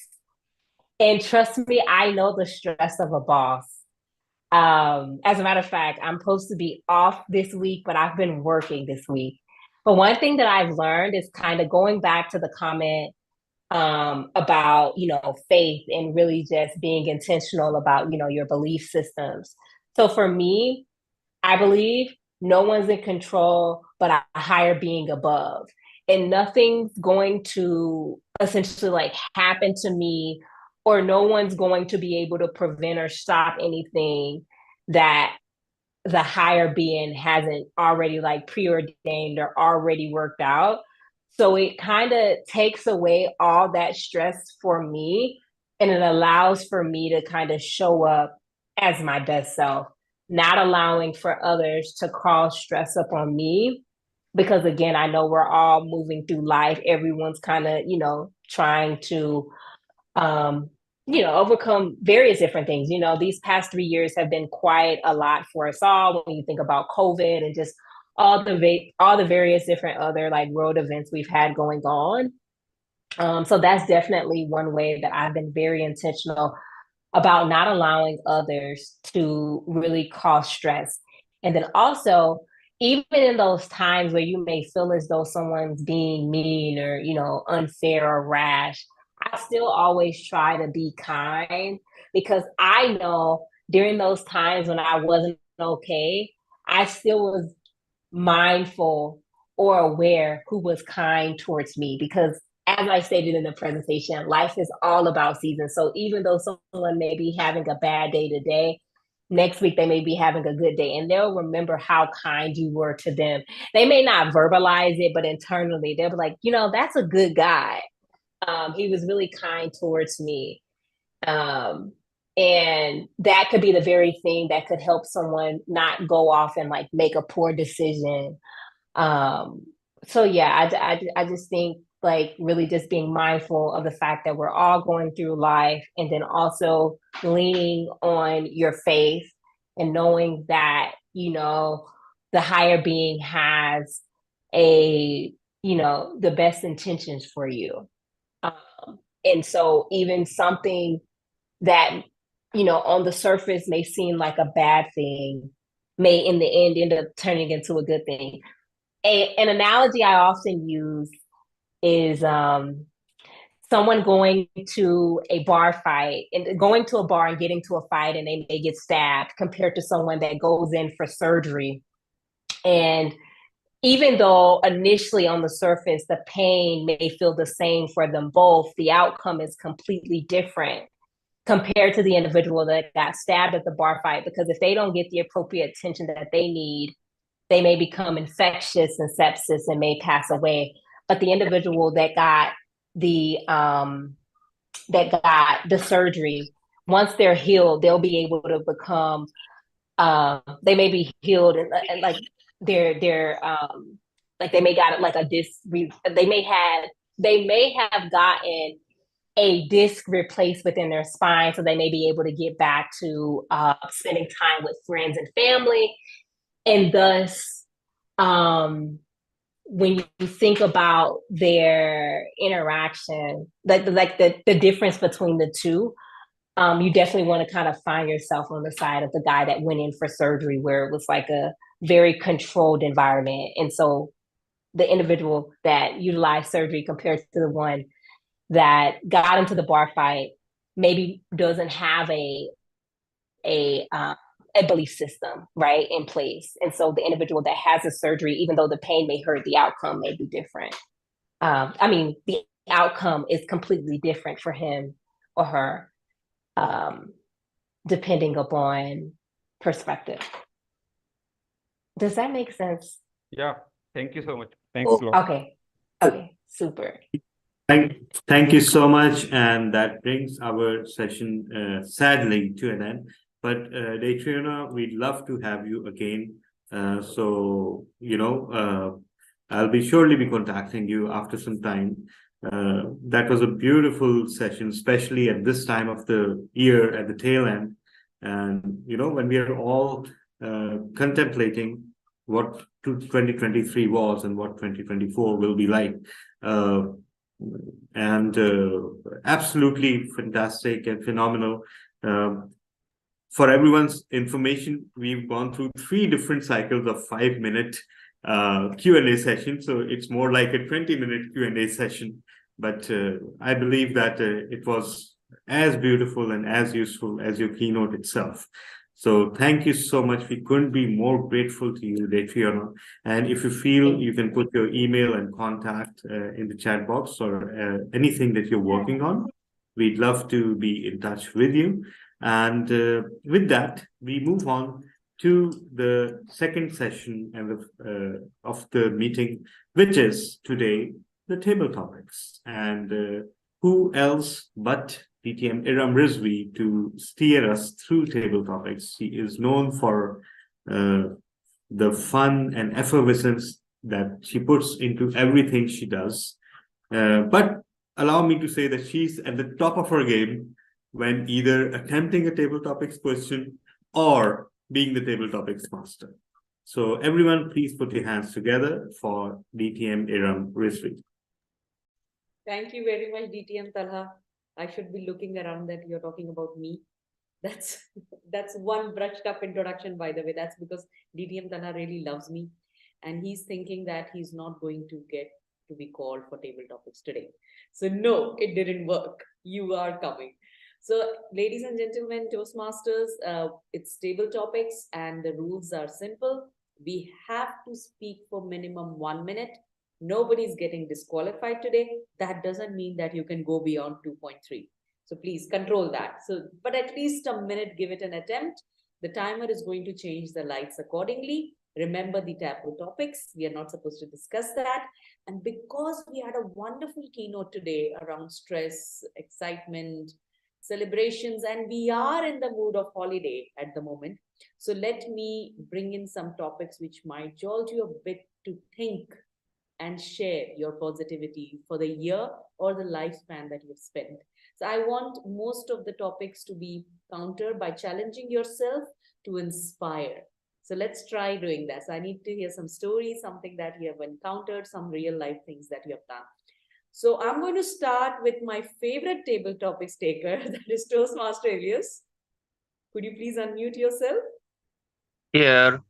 And trust me, I know the stress of a boss. As a matter of fact, I'm supposed to be off this week, but I've been working this week. But one thing that I've learned is kind of going back to the comment about, faith and really just being intentional about, your belief systems. So for me, I believe no one's in control but a higher being above. And nothing's going to essentially like happen to me, or no one's going to be able to prevent or stop anything that the higher being hasn't already like preordained or already worked out. So it kind of takes away all that stress for me, and it allows for me to kind of show up as my best self, not allowing for others to cause stress up on me. Because again, I know we're all moving through life. Everyone's kind of, trying to um, overcome various different things. These past 3 years have been quite a lot for us all when you think about COVID and just all the various different other like world events we've had going on. So that's definitely one way that I've been very intentional about not allowing others to really cause stress. And then also, even in those times where you may feel as though someone's being mean or, unfair or rash, I still always try to be kind, because I know during those times when I wasn't okay, I still was mindful or aware who was kind towards me. Because as I stated in the presentation, life is all about seasons. So even though someone may be having a bad day today, next week they may be having a good day, and they'll remember how kind you were to them. They may not verbalize it, but internally they'll be like, that's a good guy. He was really kind towards me. And that could be the very thing that could help someone not go off and like make a poor decision. So yeah, I just think like really just being mindful of the fact that we're all going through life, and then also leaning on your faith and knowing that, the higher being has the best intentions for you. And so even something that, on the surface may seem like a bad thing may in the end up turning into a good thing. An analogy I often use is someone going to a bar fight and going to a bar and getting to a fight and they may get stabbed, compared to someone that goes in for surgery. And even though initially on the surface the pain may feel the same for them both, the outcome is completely different compared to the individual that got stabbed at the bar fight. Because if they don't get the appropriate attention that they need, they may become infectious and sepsis and may pass away. But the individual that got the surgery, once they're healed, they'll be able to become they may be healed and like they're like they may got like a disc. They may have gotten a disc replaced within their spine, so they may be able to get back to spending time with friends and family. And thus, when you think about their interaction, like the difference between the two, you definitely want to kind of find yourself on the side of the guy that went in for surgery, where it was like a very controlled environment. And so the individual that utilized surgery compared to the one that got into the bar fight maybe doesn't have a belief system right in place. And so the individual that has a surgery, even though the pain may hurt, the outcome may be different. The outcome is completely different for him or her, depending upon perspective. Does that make sense?
Yeah, thank you so much. Thanks a lot.
Okay. Super.
Thank you so much. And that brings our session sadly to an end. But Deitriona, we'd love to have you again. I'll be surely be contacting you after some time. That was a beautiful session, especially at this time of the year at the tail end. And, when we are all contemplating what 2023 was and what 2024 will be like. And absolutely fantastic and phenomenal. For everyone's information, we've gone through 3 different cycles of 5-minute Q&A session. So it's more like a 20-minute Q&A session. But I believe that it was as beautiful and as useful as your keynote itself. So thank you so much. We couldn't be more grateful to you, Deitriona. And if you feel, you can put your email and contact in the chat box or anything that you're working on. We'd love to be in touch with you. And with that, we move on to the second session of the meeting, which is today the table topics. And who else but DTM Iram Rizvi to steer us through table topics. She is known for the fun and effervescence that she puts into everything she does. But allow me to say that she's at the top of her game when either attempting a table topics question or being the table topics master. So everyone, please put your hands together for DTM Iram Rizvi.
Thank you very much, DTM Talha. I should be looking around that you're talking about me. That's one brushed up introduction, by the way. That's because DTM Talha really loves me. And he's thinking that he's not going to get to be called for table topics today. So no, it didn't work. You are coming. So ladies and gentlemen, Toastmasters, it's table topics and the rules are simple. We have to speak for minimum 1 minute. Nobody's getting disqualified today. That doesn't mean that you can go beyond 2.3. So please control that. But at least a minute, give it an attempt. The timer is going to change the lights accordingly. Remember the taboo topics. We are not supposed to discuss that. And because we had a wonderful keynote today around stress, excitement, celebrations, and we are in the mood of holiday at the moment. So let me bring in some topics which might jolt you a bit to think and share your positivity for the year or the lifespan that you've spent. So I want most of the topics to be countered by challenging yourself to inspire. So let's try doing that. So I need to hear some stories, something that you have encountered, some real life things that you have done. So I'm going to start with my favorite table topics taker, that is Toastmaster Elias. Could you please unmute yourself?
Here.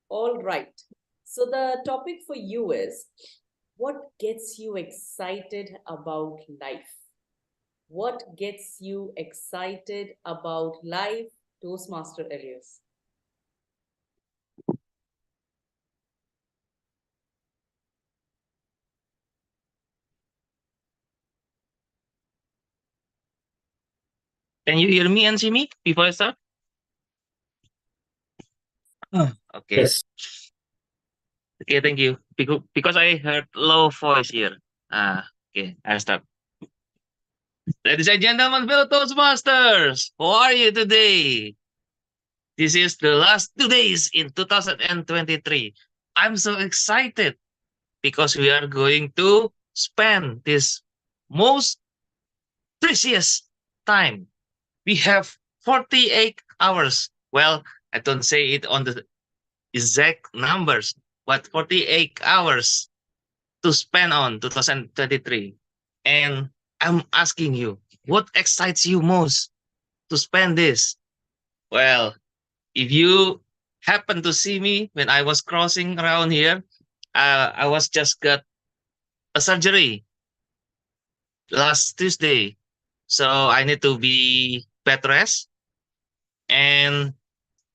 All right. So the topic for you is, what gets you excited about life? What gets you excited about life, Toastmaster Elias?
Can you hear me and see me before I start? Okay.
Yes.
Okay, thank you. Because I heard low voice here. Okay, I'll start. Ladies and gentlemen, fellow Toastmasters, how are you today? This is the last 2 days in 2023. I'm so excited because we are going to spend this most precious time. We have 48 hours. Well, I don't say it on the exact numbers, but 48 hours to spend on 2023. And I'm asking you, what excites you most to spend this? Well, if you happen to see me when I was crossing around here, I was just got a surgery last Tuesday. So I need to be bed rest. And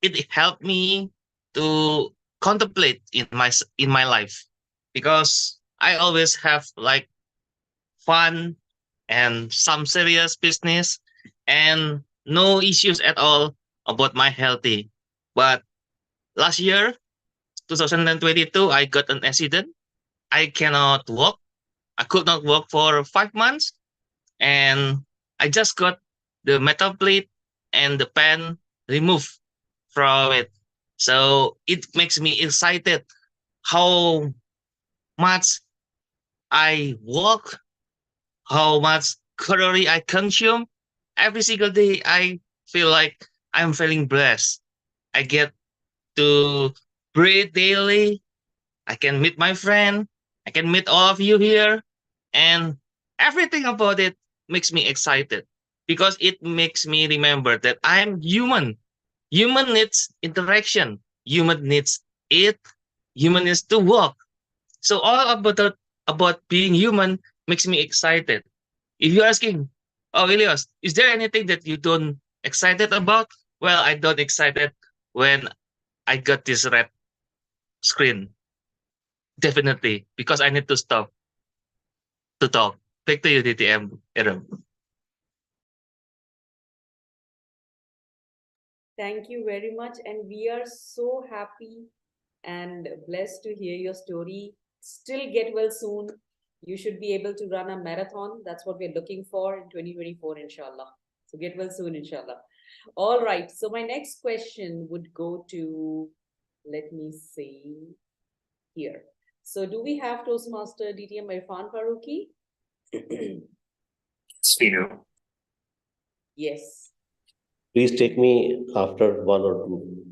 it helped me to contemplate in my life, because I always have like fun and some serious business and no issues at all about my healthy. But last year, 2022, I got an accident. I cannot walk. I could not walk for 5 months, and I just got the metal plate and the pen removed from it. So it makes me excited how much I walk, how much calorie I consume. Every single day, I feel like I'm feeling blessed. I get to breathe daily. I can meet my friend. I can meet all of you here. And everything about it makes me excited because it makes me remember that I'm human. Human needs interaction. Human needs eat. Human needs to walk. So all about being human makes me excited. If you're asking, oh Elias, is there anything that you don't excited about? Well, I don't excited when I got this red screen. Definitely, because I need to stop to talk. Back to you, DTM, Adam.
Thank you very much. And we are so happy and blessed to hear your story. Still get well soon. You should be able to run a marathon. That's what we're looking for in 2024, inshallah. So get well soon, inshallah. All right. So my next question would go to, let me see here. So do we have Toastmaster DTM Irfan Faruqi?
Spino.
Yes.
Please take me after one or two.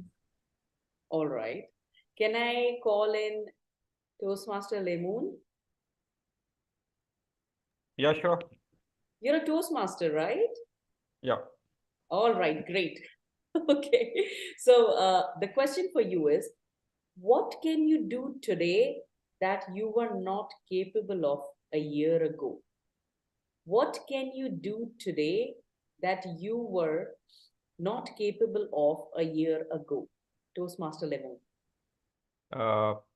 All right. Can I call in Toastmaster Lemoon?
Yeah, sure.
You're a Toastmaster, right?
Yeah.
All right, great. Okay. So the question for you is, what can you do today that you were not capable of a year ago? What can you do today that you were not capable of a year ago? Toastmaster Lemon.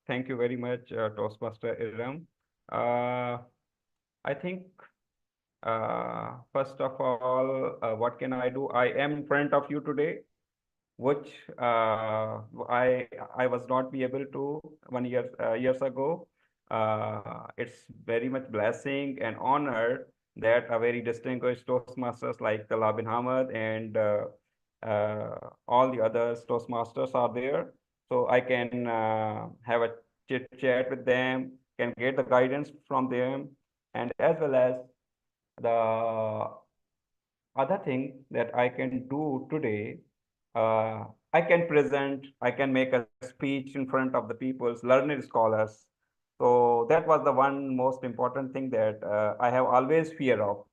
Thank you very much, Toastmaster Iram. Uh, I think first of all, what can I do? I am in front of you today, which I was not be able to 1 year years ago. It's very much blessing and honor that a very distinguished Toastmasters like Talal bin Hamad and all the other Toastmasters are there. So I can have a chit chat with them, can get the guidance from them, and as well as the other thing that I can do today, I can present, I can make a speech in front of the people's learned scholars. So that was the one most important thing that I have always fear of,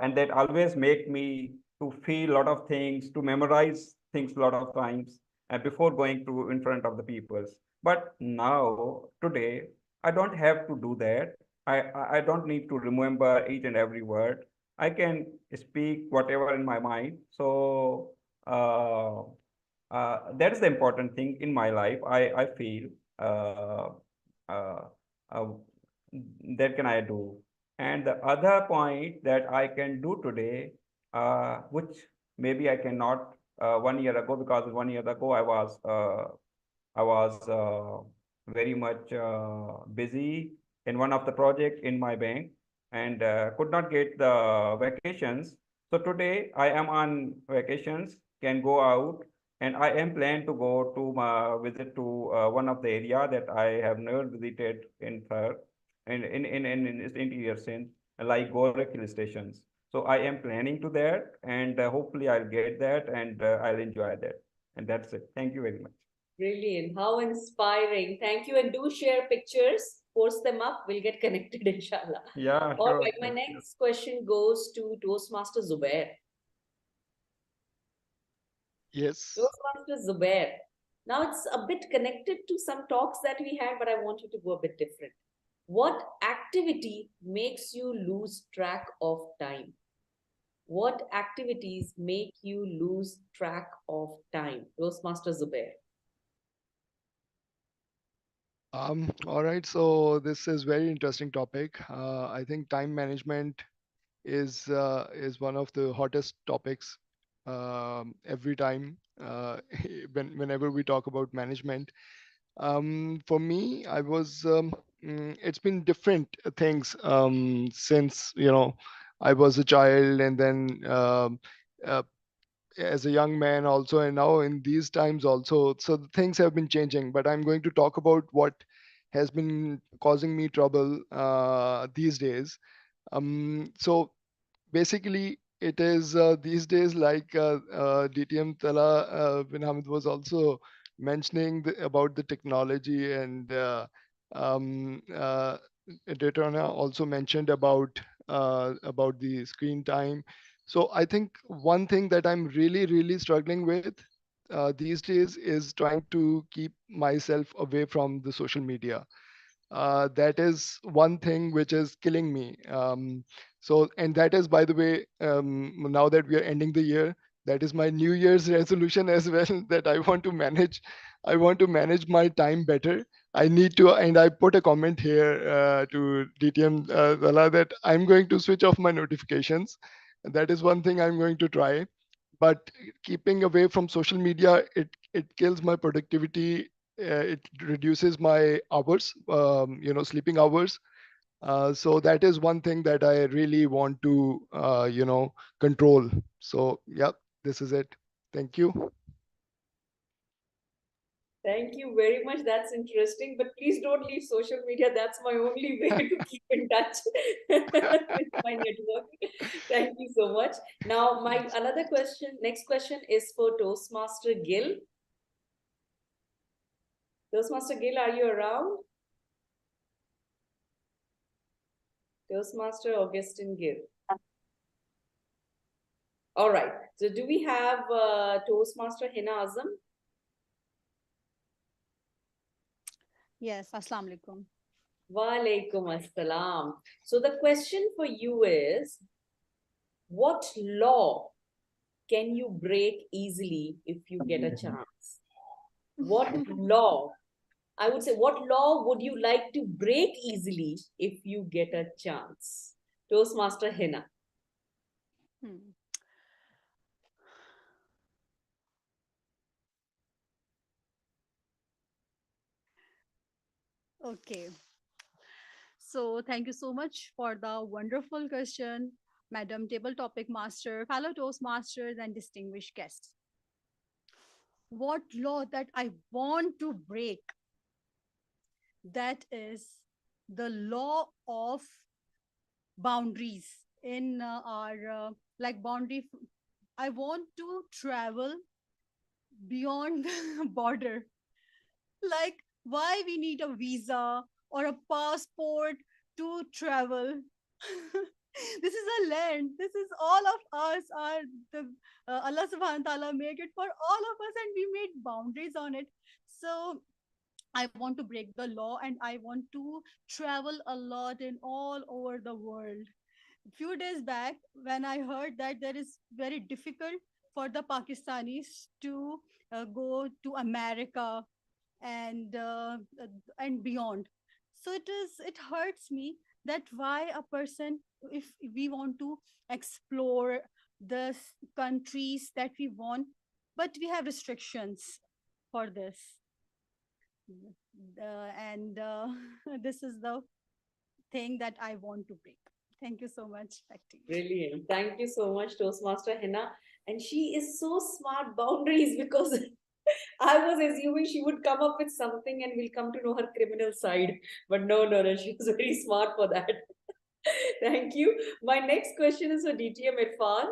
and that always make me to feel a lot of things, to memorize things a lot of times before going to in front of the peoples. But now today, I don't have to do that. I don't need to remember each and every word. I can speak whatever in my mind. So uh, that is the important thing in my life. I feel uh, uh, uh, that can I do. And the other point that I can do today, which maybe I cannot 1 year ago, because 1 year ago I was very much busy in one of the project in my bank and could not get the vacations. So today I am on vacations, can go out, and I am planned to go to visit to one of the area that I have never visited in her in its interior sense, like Gorak hill stations. So I am planning to that, and hopefully I'll get that, and I'll enjoy that. And that's it. Thank you very much.
Brilliant. How inspiring. Thank you. And do share pictures, post them up. We'll get connected, inshallah.
Yeah,
All
sure.
right. My next question goes to Toastmaster Zubair.
Yes.
Toastmaster Zubair. Now it's a bit connected to some talks that we had, but I want you to go a bit different. What activity makes you lose track of time? What activities make you lose track of time? Toastmaster Zubair.
All right. So this is very interesting topic. I think time management is one of the hottest topics every time whenever we talk about management. For me, I was it's been different things since I was a child, and then uh, as a young man also, and now in these times also. So the things have been changing, but I'm going to talk about what has been causing me trouble these days. So basically, it is these days, like DTM Tala bin Hamid was also mentioning about the technology, and Daytona also mentioned about the screen time. So I think one thing that I'm really, really struggling with these days is trying to keep myself away from the social media. That is one thing which is killing me. So, and that is, by the way, now that we are ending the year, that is my New Year's resolution as well, that I want to manage my time better. I need to, and I put a comment here to DTM Zala, that I'm going to switch off my notifications. That is one thing I'm going to try. But keeping away from social media, it kills my productivity. It reduces my hours, sleeping hours. So that is one thing that I really want to, control. So yeah, this is it. Thank you.
Thank you very much. That's interesting. But please don't leave social media. That's my only way to keep in touch with my network. Thank you so much. Now, my next question is for Toastmaster Gil. Toastmaster Gil, are you around? Toastmaster Augustine Gil. All right. So do we have Toastmaster Hina Azam?
Yes, Assalamu alaikum.
Walaikum assalam. So the question for you is, what law can you break easily if you get a chance? What law? I would say, what law would you like to break easily if you get a chance? Toastmaster Hina.
Okay. So thank you so much for the wonderful question, Madam Table Topic Master, fellow Toastmasters, and distinguished guests. What law that I want to break? That is the law of boundaries in our like boundary. I want to travel beyond the border. Like, why we need a visa or a passport to travel? This is a land. This is all of us are the Allah subhanahu wa ta'ala made it for all of us, and we made boundaries on it. So I want to break the law, and I want to travel a lot in all over the world. A few days back, when I heard that there is very difficult for the Pakistanis to go to America and beyond, so it hurts me that why a person, if we want to explore the countries that we want, but we have restrictions for this, and this is the thing that I want to break. Thank you so much. Back to you.
Brilliant. Thank you so much, Toastmaster Hina. And she is so smart, boundaries, because I was assuming she would come up with something and we'll come to know her criminal side. But no, she was very smart for that. Thank you. My next question is for DTM Irfan.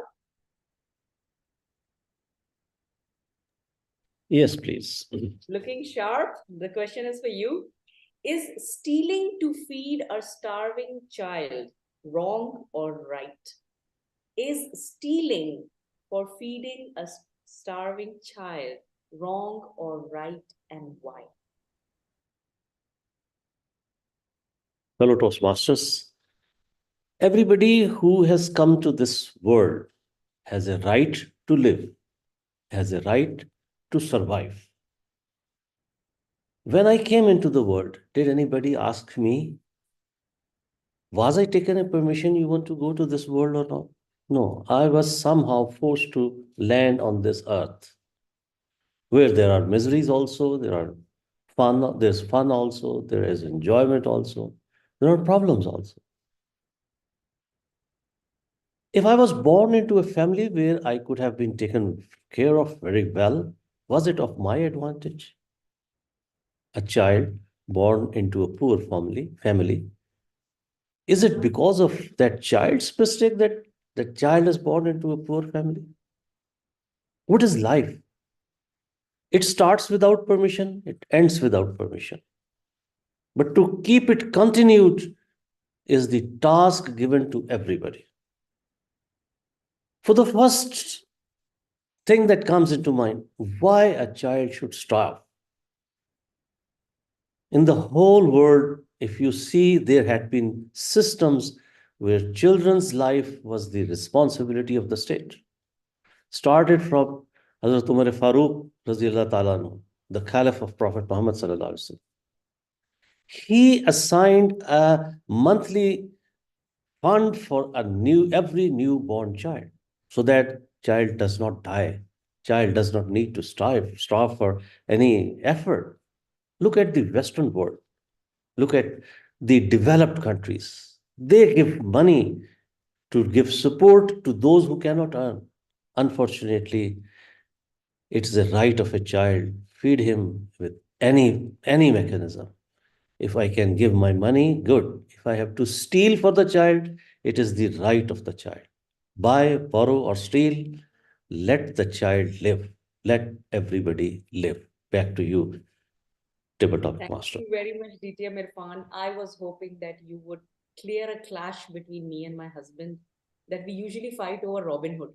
Yes, please.
Looking sharp. The question is for you. Is stealing to feed a starving child wrong or right? Is stealing for feeding a starving child wrong or right, and why?
Fellow Toastmasters, everybody who has come to this world has a right to live, has a right to survive. When I came into the world, did anybody ask me, was I taken a permission you want to go to this world or not? No, I was somehow forced to land on this earth, where there are miseries also, there are fun. There's fun also. There is enjoyment also. There are problems also. If I was born into a family where I could have been taken care of very well, was it of my advantage? A child born into a poor family, is it because of that child's mistake that the child is born into a poor family? What is life? It starts without permission, it ends without permission. But to keep it continued is the task given to everybody. For the first thing that comes into mind, why a child should starve? In the whole world, if you see, there had been systems where children's life was the responsibility of the state. Started from Hazrat Umar Farooq, Raziyallahu Ta'ala anhu, the Caliph of Prophet Muhammad Sallallahu Alaihi Wasallam. He assigned a monthly fund for every newborn child, so that child does not die. Child does not need to starve for any effort. Look at the Western world. Look at the developed countries. They give money to give support to those who cannot earn. Unfortunately, it's the right of a child. Feed him with any mechanism. If I can give my money, good. If I have to steal for the child, it is the right of the child. Buy, borrow, or steal, let the child live. Let everybody live. Back to you, Topic
Thank
Master.
you very much, DTM Irfan. I was hoping that you would clear a clash between me and my husband that we usually fight over Robin Hood,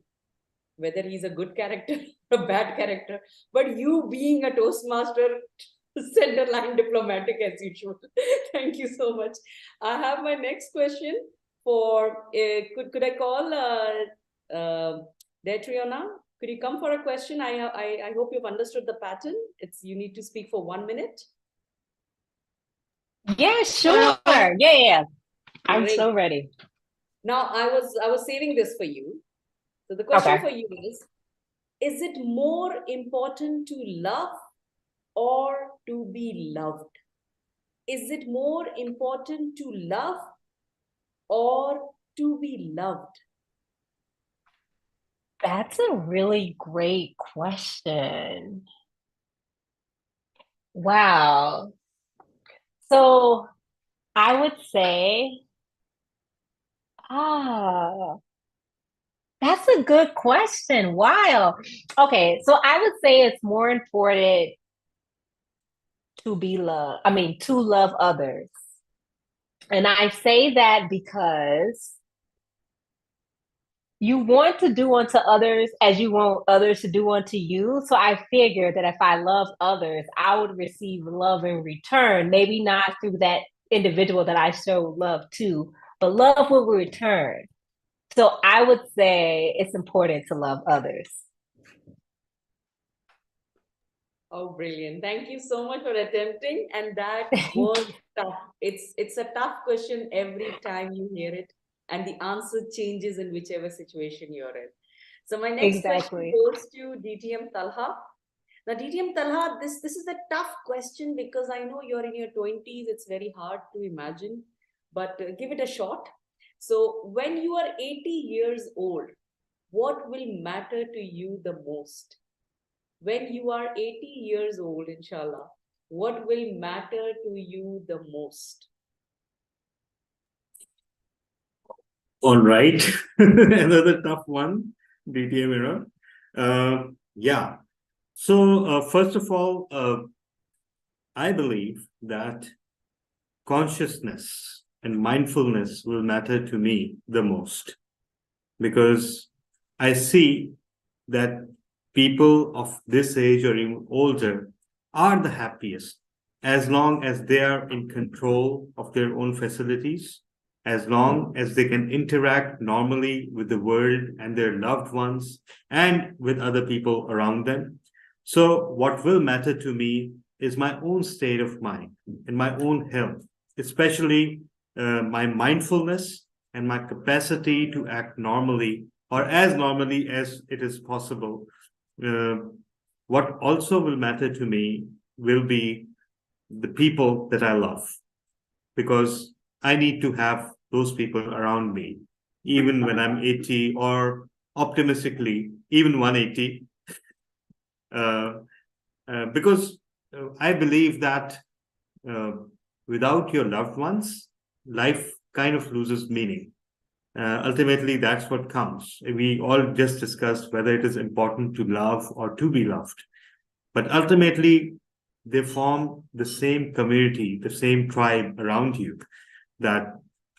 whether he's a good character or a bad character. But you being a Toastmaster, center line diplomatic as usual. Thank you so much. I have my next question for, could I call Detriona? Could you come for a question? I hope you've understood the pattern. You need to speak for 1 minute.
Yeah, sure. Yeah. I'm
Great.
so ready.
Now I was saving this for you. So the question
Okay.
for you is it more important to love or to be loved? Is it more important to love or to be loved?
That's a really great question. Wow. So I would say, that's a good question. Wow. Okay, so I would say it's more important to be loved. To love others. And I say that because you want to do unto others as you want others to do unto you. So I figured that if I love others, I would receive love in return. Maybe not through that individual that I show love to, but love will return. So I would say it's important to love others.
Oh, brilliant. Thank you so much for attempting. And that was tough. It's a tough question every time you hear it. And the answer changes in whichever situation you're in. So my next question goes to DTM Talha. Now, DTM Talha, this is a tough question because I know you're in your 20s. It's very hard to imagine, but give it a shot. So when you are 80 years old, what will matter to you the most? When you are 80 years old, inshallah, what will matter to you the most?
All right. Another tough one, DTM era. Yeah. So, first of all, I believe that consciousness and mindfulness will matter to me the most, because I see that people of this age or even older are the happiest as long as they are in control of their own facilities, as long as they can interact normally with the world and their loved ones and with other people around them. So what will matter to me is my own state of mind and my own health, especially my mindfulness and my capacity to act normally or as normally as it is possible. What also will matter to me will be the people that I love, because I need to have those people around me, even when I'm 80, or optimistically, even 180. Uh, because I believe that uh, without your loved ones, life kind of loses meaning. Ultimately, that's what counts. We all just discussed whether it is important to love or to be loved. But ultimately, they form the same community, the same tribe around you, that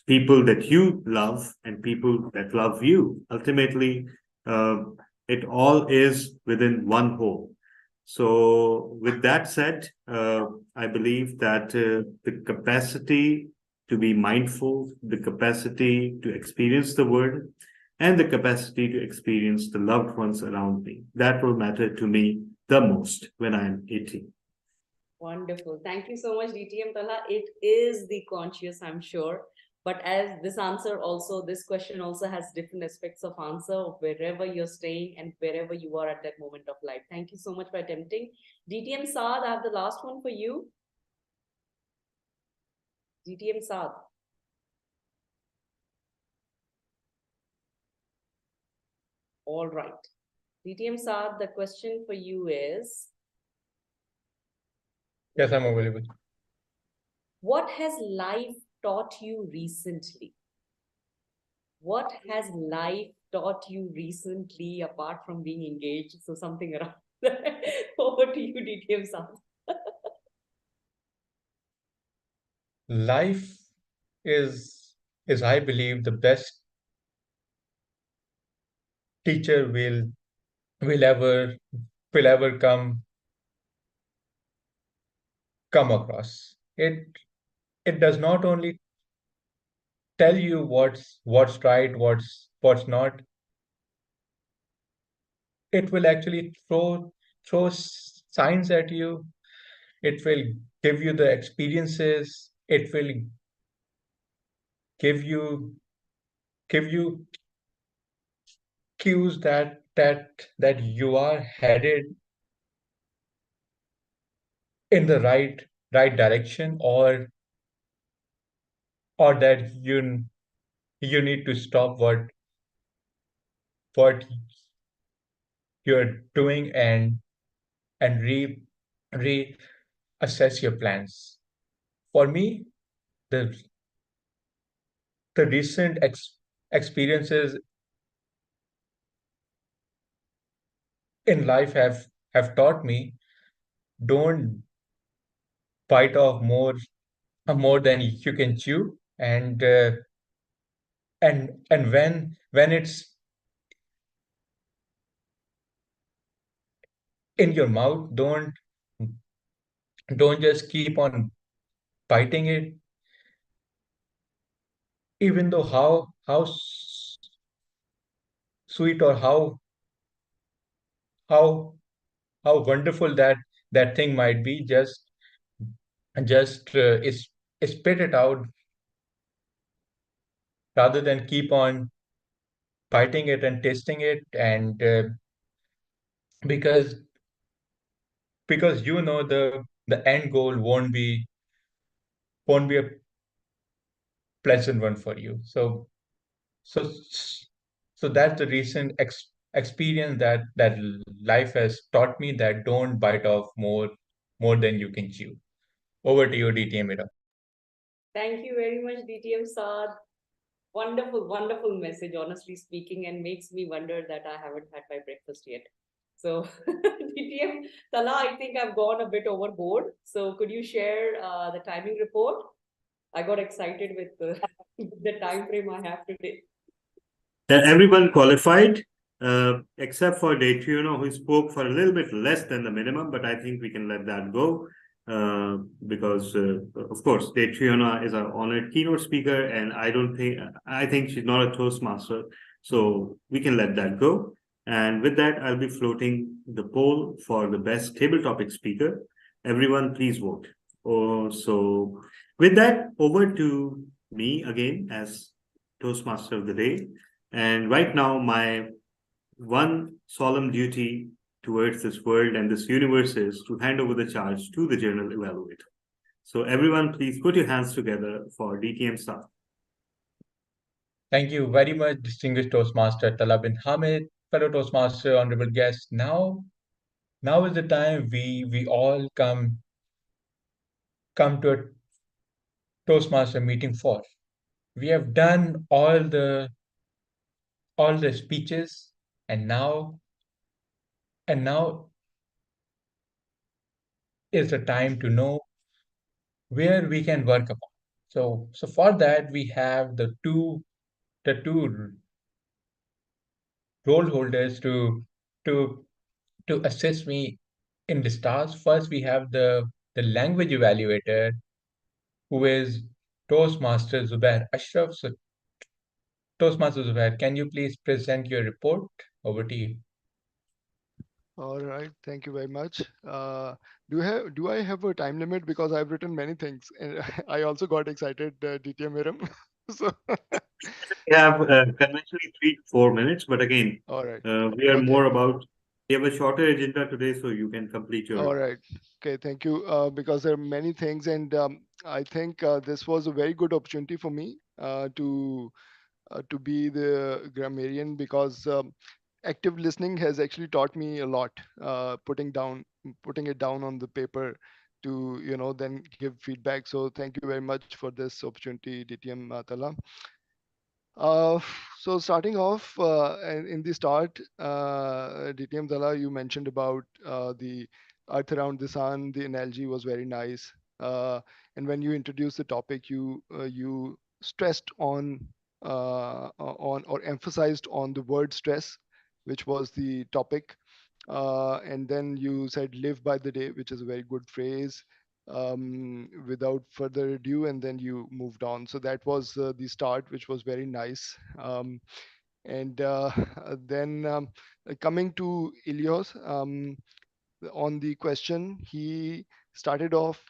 people that you love and people that love you. Ultimately, uh, it all is within one whole. So, with that said, I believe that the capacity to be mindful, the capacity to experience the world, and the capacity to experience the loved ones around me, that will matter to me the most when I'm 80.
Wonderful. Thank you so much, DTM Tala. It is the conscious, I'm sure. But as this answer also, this question also has different aspects of answer of wherever you're staying and wherever you are at that moment of life. Thank you so much for attempting. DTM Saad, I have the last one for you. DTM Saad. All right. DTM Saad, the question for you is,
Yes, I'm available.
what has life taught you recently? What has life taught you recently apart from being engaged? So something around that. Over to you, DTM Saad.
Life is I believe the best teacher will ever will ever come across. It does not only tell you what's right, what's not. It will actually throw signs at you. It will give you the experiences. It will give you give you cues that you are headed in the right direction, or that you need to stop what you're doing and reassess your plans. For me, the the recent experiences in life have taught me, don't bite off more than you can chew, and when it's in your mouth, don't just keep on biting it, even though how sweet, or how how wonderful that thing might be. Just spit it out rather than keep on biting it and tasting it, and because the end goal won't be a pleasant one for you. So so that's the recent experience that life has taught me, that don't bite off more than you can chew. Over to you, DTM Mira.
Thank you very much, DTM Saad. Wonderful, wonderful message, honestly speaking, and makes me wonder that I haven't had my breakfast yet. So, DTM Tala, I think I've gone a bit overboard. So, could you share the timing report? I got excited with the time frame I have today.
Everyone qualified, except for Daytriona, who spoke for a little bit less than the minimum, but I think we can let that go. Because of course, Daytriona is our honored keynote speaker, and I think she's not a Toastmaster, so we can let that go. And with that, I'll be floating the poll for the best table topic speaker. Everyone, please vote. So with that, over to me again as Toastmaster of the day. And right now, my one solemn duty towards this world and this universe is to hand over the charge to the journal evaluator. So everyone, please put your hands together for DTM staff.
Thank you very much, distinguished Toastmaster Talab bin Hamid, fellow Toastmaster, honorable guests. Now is the time we all come to a Toastmaster meeting for. We have done all the speeches, and now is the time to know where we can work upon. So for that we have the two role holders to to assist me in this task. First, we have the language evaluator, who is Toastmaster Zubair Ashraf. So, Toastmaster Zubair, can you please present your report? Over to you.
All right, thank you very much. Do I have a time limit, because I've written many things and I also got excited, DTM Miram. So
We have conventionally 3 to 4 minutes, but again,
all right,
we are
okay.
more about, we have a shorter agenda today, so you can complete your.
All right. Okay, thank you. Because there are many things, and I think this was a very good opportunity for me to be the grammarian, because active listening has actually taught me a lot. Putting it down on the paper to then give feedback. So thank you very much for this opportunity, DTM Tala. Uh, so starting off in the start, DTM Dala, you mentioned about the earth around the sun. The analogy was very nice. And when you introduced the topic, you stressed on or emphasized on the word stress, which was the topic. And then you said live by the day, which is a very good phrase, without further ado, and then you moved on. So that was the start, which was very nice. And then coming to Ilios, on the question, he started off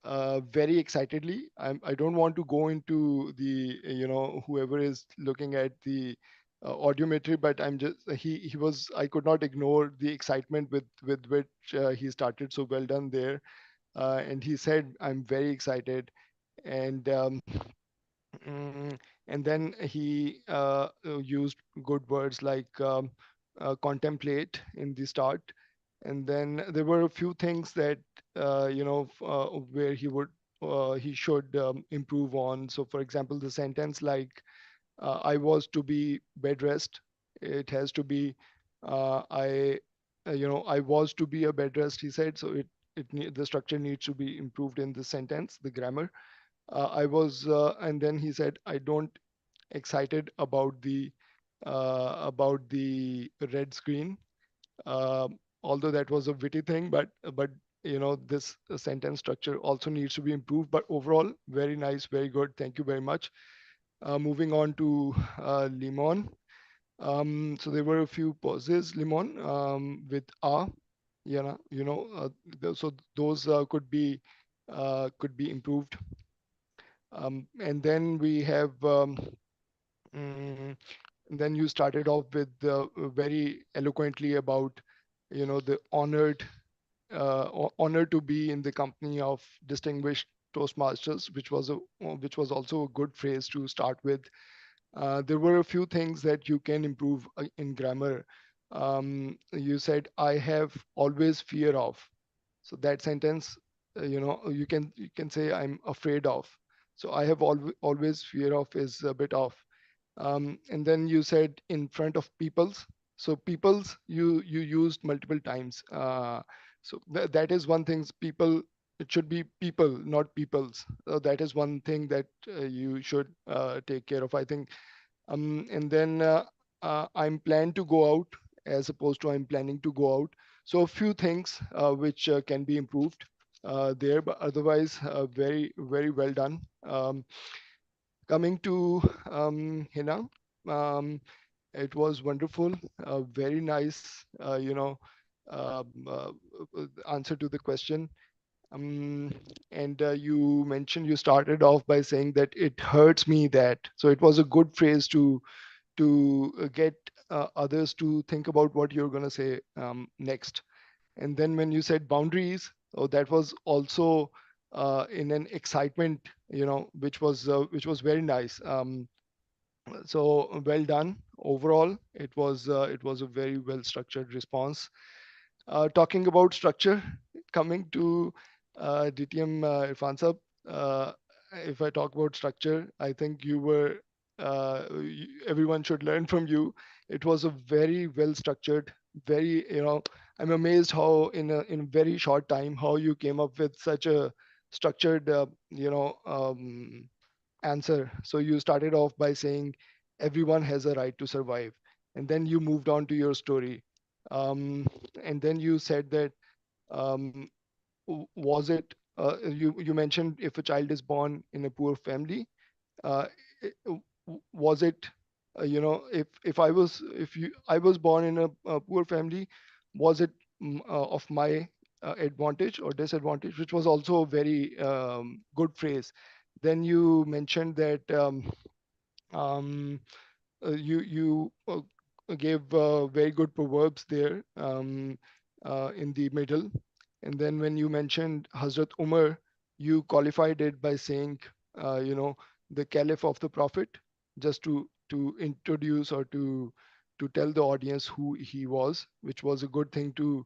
very excitedly. I don't want to go into the, whoever is looking at the audiometry, but he was, I could not ignore the excitement with which he started. So well done there. And he said, I'm very excited. And mm, and then he used good words like contemplate in the start. And then there were a few things that where he should improve on. So for example, the sentence like I was to be bed rest, it has to be I was to be a bed rest, he said. So the structure needs to be improved in the sentence, the grammar. And then he said, I don't excited about the red screen. Although that was a witty thing, but this sentence structure also needs to be improved. But overall, very nice, very good. Thank you very much. Moving on to Limon. So there were a few pauses, Limon, with so those could be improved. And then we have mm, then you started off with very eloquently about the honor to be in the company of distinguished Toastmasters, which was also a good phrase to start with. There were a few things that you can improve in grammar. You said, I have always fear of. So that sentence, you can say, I'm afraid of. So I have always fear of is a bit off. And then you said in front of peoples. So peoples, you used multiple times. So that is one thing. People, it should be people, not peoples. That is one thing that you should take care of, I think. And then I'm planned to go out, as opposed to I'm planning to go out. So a few things which can be improved there, but otherwise very, very well done. Coming to Hina, it was wonderful, very nice, answer to the question. And you mentioned, you started off by saying that it hurts me that. So it was a good phrase to get others to think about what you're going to say next. And then when you said boundaries, oh, that was also in an excitement, which was very nice. So well done. Overall, it was a very well structured response. Talking about structure, coming to DTM Irfan Sab, uh, if I talk about structure, I think everyone should learn from you. It was a very well structured, very, I'm amazed how in a very short time, how you came up with such a structured, answer. So you started off by saying everyone has a right to survive, and then you moved on to your story. Um, and then you said that, um, was it, you mentioned if a child is born in a poor family, uh, was it, if I was born in a poor family, was it of my advantage or disadvantage, which was also a very good phrase. Then you mentioned that, um, you gave very good proverbs there, in the middle. And then when you mentioned Hazrat Umar, you qualified it by saying, the caliph of the prophet, just to introduce or to tell the audience who he was, which was a good thing to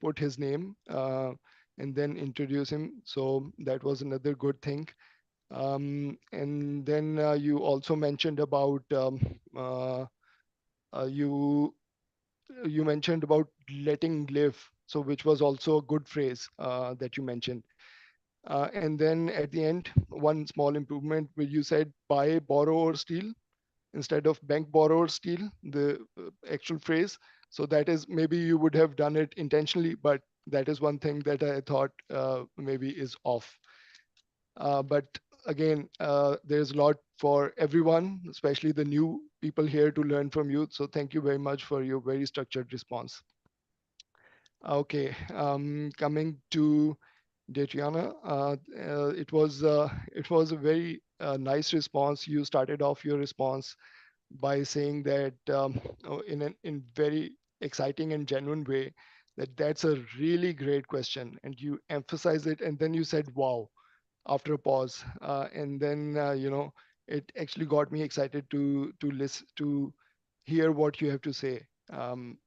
put his name, and then introduce him. So that was another good thing. And then you also mentioned about, you mentioned about letting live, so which was also a good phrase that you mentioned. And then at the end, one small improvement where you said buy, borrow, or steal instead of bank, borrow, or steal, the actual phrase. So that is, maybe you would have done it intentionally, but that is one thing that I thought maybe is off. But again, there's a lot for everyone, especially the new people here, to learn from you. So thank you very much for your very structured response. Okay, coming to Datiana, it was a very nice response. You started off your response by saying that, in very exciting and genuine way, that that's a really great question, and you emphasize it, and then you said wow after a pause, and then, it actually got me excited to listen, to hear what you have to say,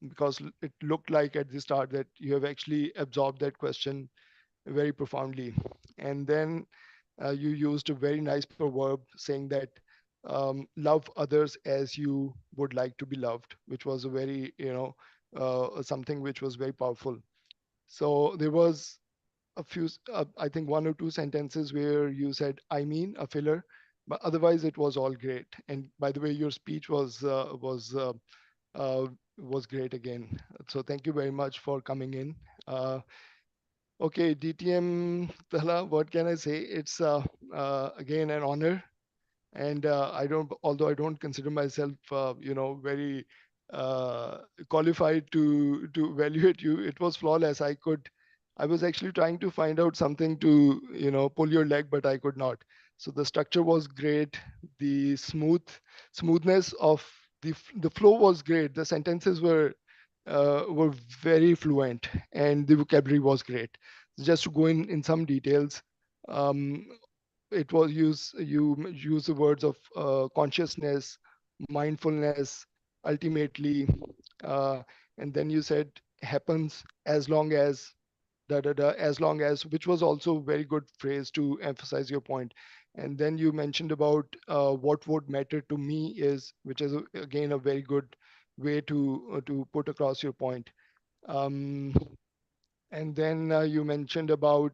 because it looked like at the start that you have actually absorbed that question very profoundly. And then you used a very nice proverb saying that, love others as you would like to be loved, which was a very, something which was very powerful. So there was a few, I think one or two sentences where you said, I mean, a filler, but otherwise it was all great. And by the way, your speech uh, was great again. So thank you very much for coming in. Okay, DTM Tala, what can I say? It's again an honor, and I don't, although I don't consider myself, very uh, qualified to evaluate you. It was flawless. I was actually trying to find out something to, pull your leg, but I could not. So the structure was great. The smoothness of the flow was great. The sentences were very fluent, and the vocabulary was great. Just to go in some details, um, it was you use the words of consciousness, mindfulness, ultimately, uh, and then you said happens as long as da da da, as long as, which was also a very good phrase to emphasize your point. And then you mentioned about what would matter to me is, which is again a very good way to put across your point. Um, and then you mentioned about,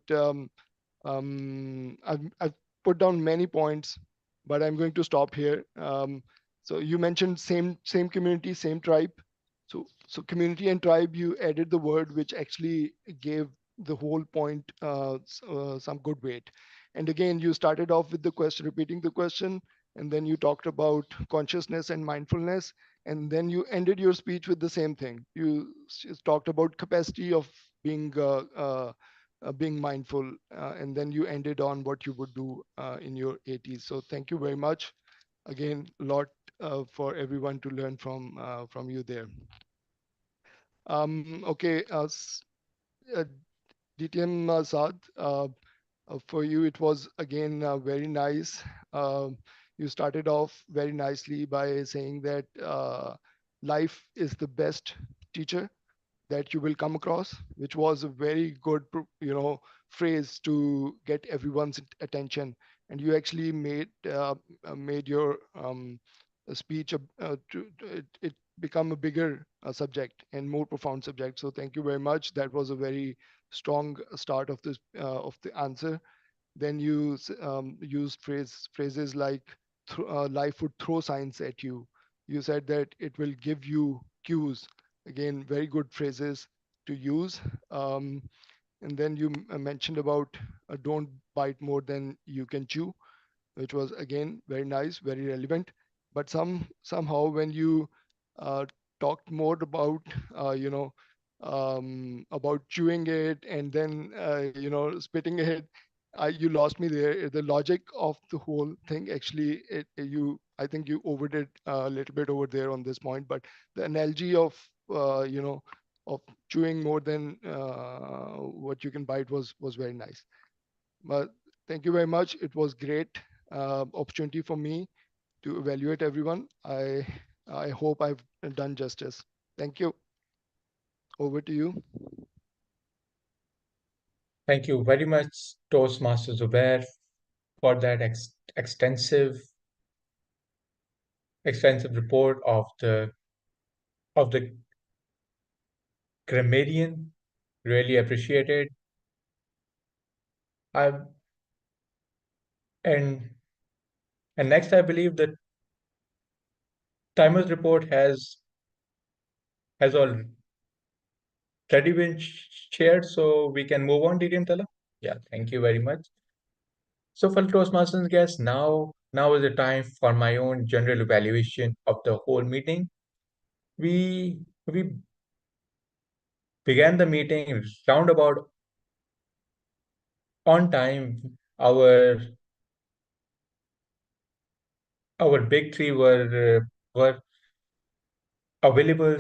I've put down many points, but I'm going to stop here. So you mentioned same community, same tribe. So community and tribe, you added the word which actually gave the whole point some good weight. And again, you started off with the question, repeating the question, and then you talked about consciousness and mindfulness, and then you ended your speech with the same thing. You talked about capacity of being being mindful, and then you ended on what you would do in your 80s. So thank you very much. Again, a lot for everyone to learn from you there. Okay, DTM Saad, for you, it was again very nice. You started off very nicely by saying that life is the best teacher that you will come across, which was a very good, phrase to get everyone's attention. And you actually made your speech it become a bigger subject and more profound subject. So thank you very much. That was a very strong start of the answer. Then you used phrases like life would throw signs at you. You said that it will give you cues. Again, very good phrases to use. And then you mentioned about don't bite more than you can chew, which was again very nice, very relevant. But somehow when you uh, talked more about about chewing it and then spitting it, you lost me there. The logic of the whole thing actually, I think you overdid a little bit over there on this point. But the analogy of of chewing more than what you can bite was very nice. But thank you very much. It was great opportunity for me to evaluate everyone. I hope I've done justice. Thank you. Over to you.
Thank you very much, Toastmaster Zubair, for that extensive report of the grammarian. Really appreciated. I and and next, I believe the timers report has already been shared, so we can move on, DTM Tala. Yeah, thank you very much. So for Toastmasters guests, now is the time for my own general evaluation of the whole meeting. We began the meeting roundabout on time. Our big three were available.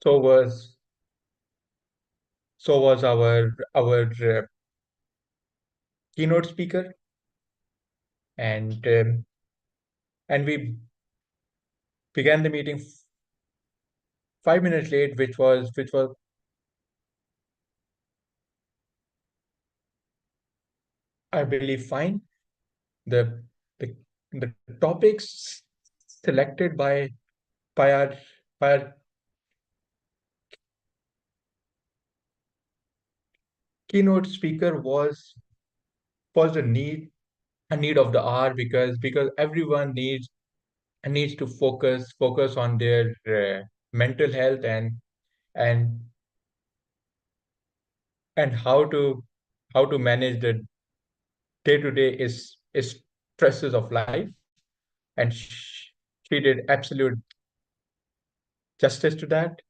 So was our keynote speaker, and we began the meeting 5 minutes late, which was I believe fine. The the the topics selected by our by our keynote speaker was a need of the hour, because everyone needs to focus on their mental health and and how to manage the day-to-day is stresses of life. And she did absolute justice to that.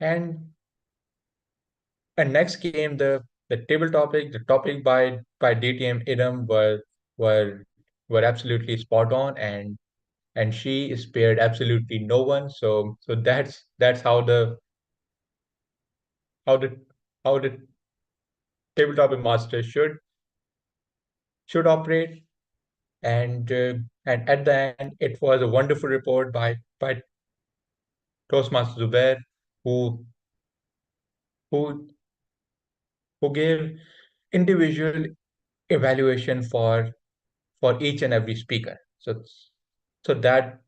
And and next came the table topic. The topic by DTM Idam were absolutely spot on, and she spared absolutely no one. So that's how the how the table topic master should operate. And at the end, it was a wonderful report by Toastmaster Zubair, who who who gave individual evaluation for each and every speaker. So that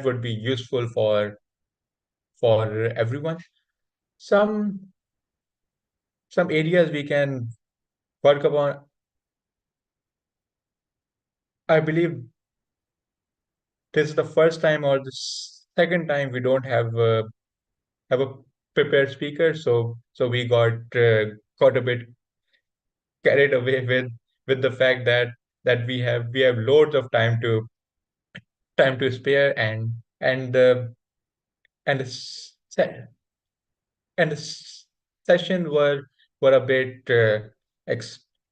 would be useful for everyone. Some some areas we can work upon. I believe this is the first time or the second time we don't have a prepared speaker. So we got a bit carried away with the fact that we have loads of time to spare, and the se- and the session were a bit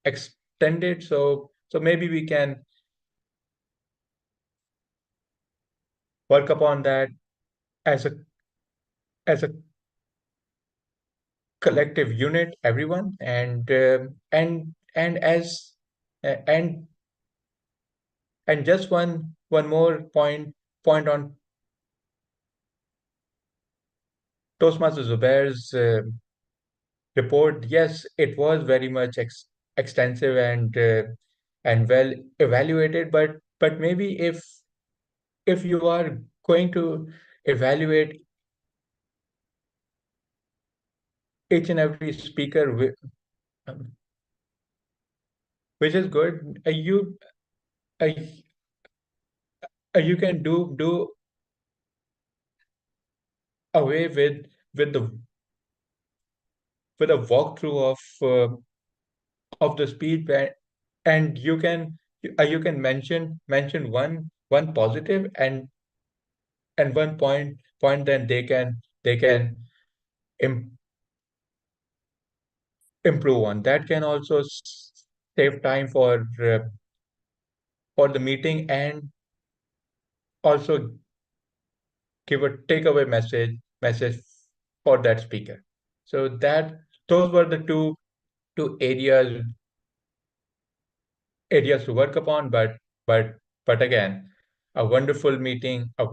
extended. So maybe we can work upon that as a as a collective unit, everyone, and as and just one more point on Toastmaster Zubair's report. Yes, it was very much extensive and well evaluated, but maybe if you are going to evaluate each and every speaker, um, which is good, uh, you can do away with the with a walkthrough of the speech, and you can mention one positive and one point, then they can Im improve on. That can also save time for the meeting, and also give a takeaway message for that speaker. So those were the two areas to work upon. But but again, a wonderful meeting, a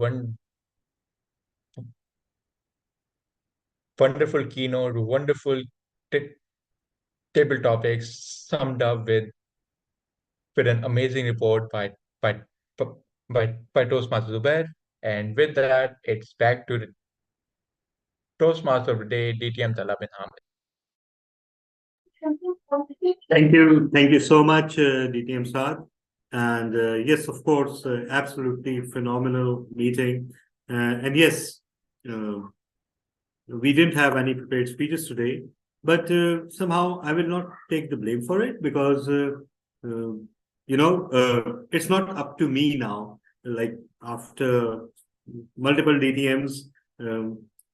wonderful keynote, wonderful table topics summed up with an amazing report by by Toastmaster Zubair. And with that, it's back to the Toastmaster of the day, DTM Talab bin Hamid.
Thank you so much, DTM Saad. And yes, of course, absolutely phenomenal meeting. And yes, uh, we didn't have any prepared speeches today, but somehow I will not take the blame for it because, uh, it's not up to me now. Like after multiple DTMs,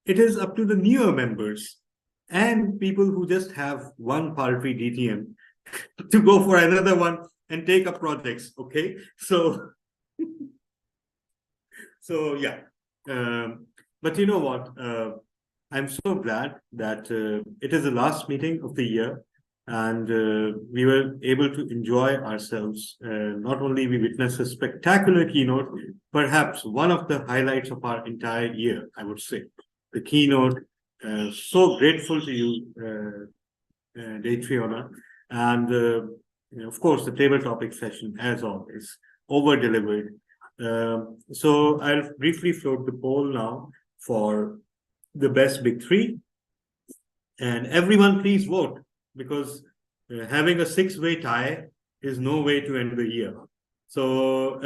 it is up to the newer members and people who just have one paltry DTM to go for another one and take up projects. Okay, so yeah, but you know what? I'm so glad that it is the last meeting of the year, and we were able to enjoy ourselves. Not only we witnessed a spectacular keynote, perhaps one of the highlights of our entire year, I would say. The keynote. So grateful to you, Daytriona, and of course the table topic session, as always, over delivered. So I'll briefly float the poll now for the best big three, and everyone please vote, because having a six-way tie is no way to end the year. So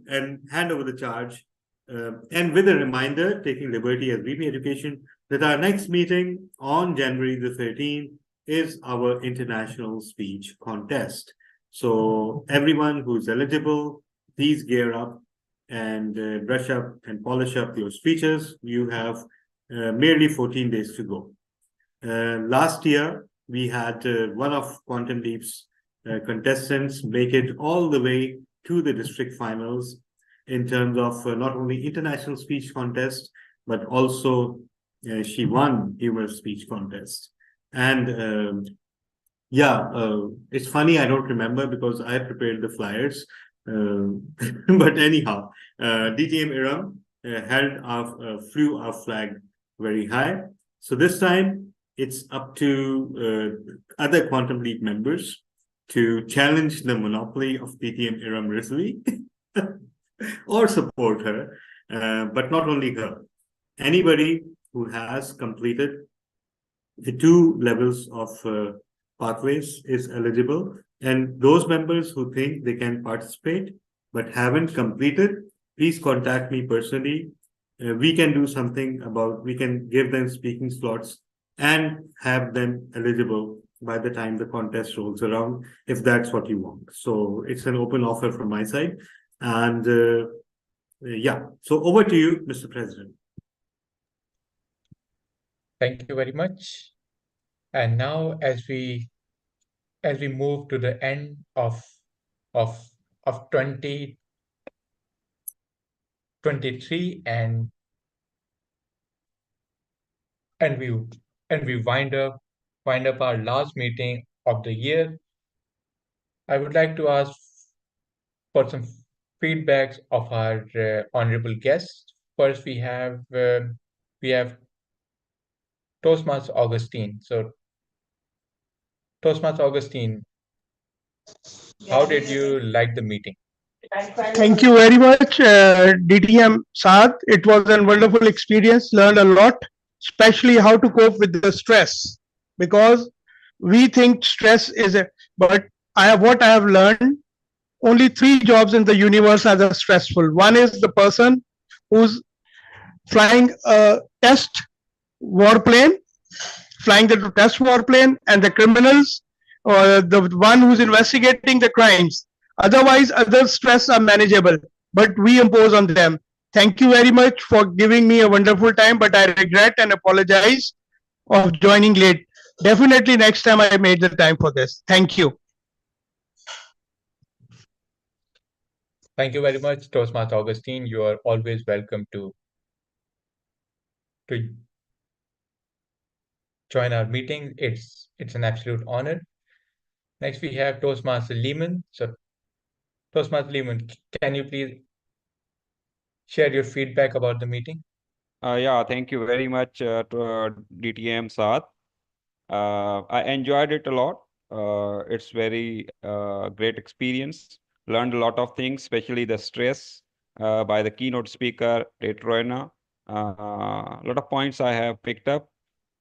and hand over the charge, and with a reminder, taking liberty as VP Education, that our next meeting on January the 13th is our international speech contest. So everyone who's eligible, please gear up and brush up and polish up your speeches. You have merely 14 days to go. Last year, we had one of Quantum Leap's contestants make it all the way to the district finals in terms of not only international speech contest, but also she won humorous speech contest. And it's funny, I don't remember because I prepared the flyers. But anyhow, DTM Iram flew our flag very high. So this time it's up to other Quantum Leap members to challenge the monopoly of DTM Iram Rizvi or support her. But not only her, anybody who has completed the two levels of pathways is eligible. And those members who think they can participate but haven't completed, please contact me personally. We can do something we can give them speaking slots and have them eligible by the time the contest rolls around, if that's what you want. So it's an open offer from my side. And yeah, so over to you, Mr. President.
Thank you very much. And now, as we move to the end of 2023, and we wind up wind up our last meeting of the year, I would like to ask for some feedbacks of our honorable guests. First, we have Toastmaster Augustine. So, Toastmaster Augustine, how did you like the meeting?
Thank you very much, DTM Saad. It was a wonderful experience. Learned a lot, especially how to cope with the stress, because we think stress is a. But what I have learned. Only three jobs in the universe are stressful. One is the person who's flying a test warplane, flying the test warplane, and the criminals, or the one who's investigating the crimes. Otherwise, other stress are manageable, but we impose on them. Thank you very much for giving me a wonderful time, but I regret and apologize of joining late. Definitely next time I made the time for this. Thank you.
Thank you very much, Toastmaster Augustine. You are always welcome to join our meeting. It's an absolute honor. Next, we have Toastmaster Lehman. So, Toastmaster Lehman, can you please share your feedback about the meeting?
Yeah, thank you very much to DTM Saad. I enjoyed it a lot. It's very great experience. Learned a lot of things, especially the stress by the keynote speaker, Roena. A lot of points I have picked up,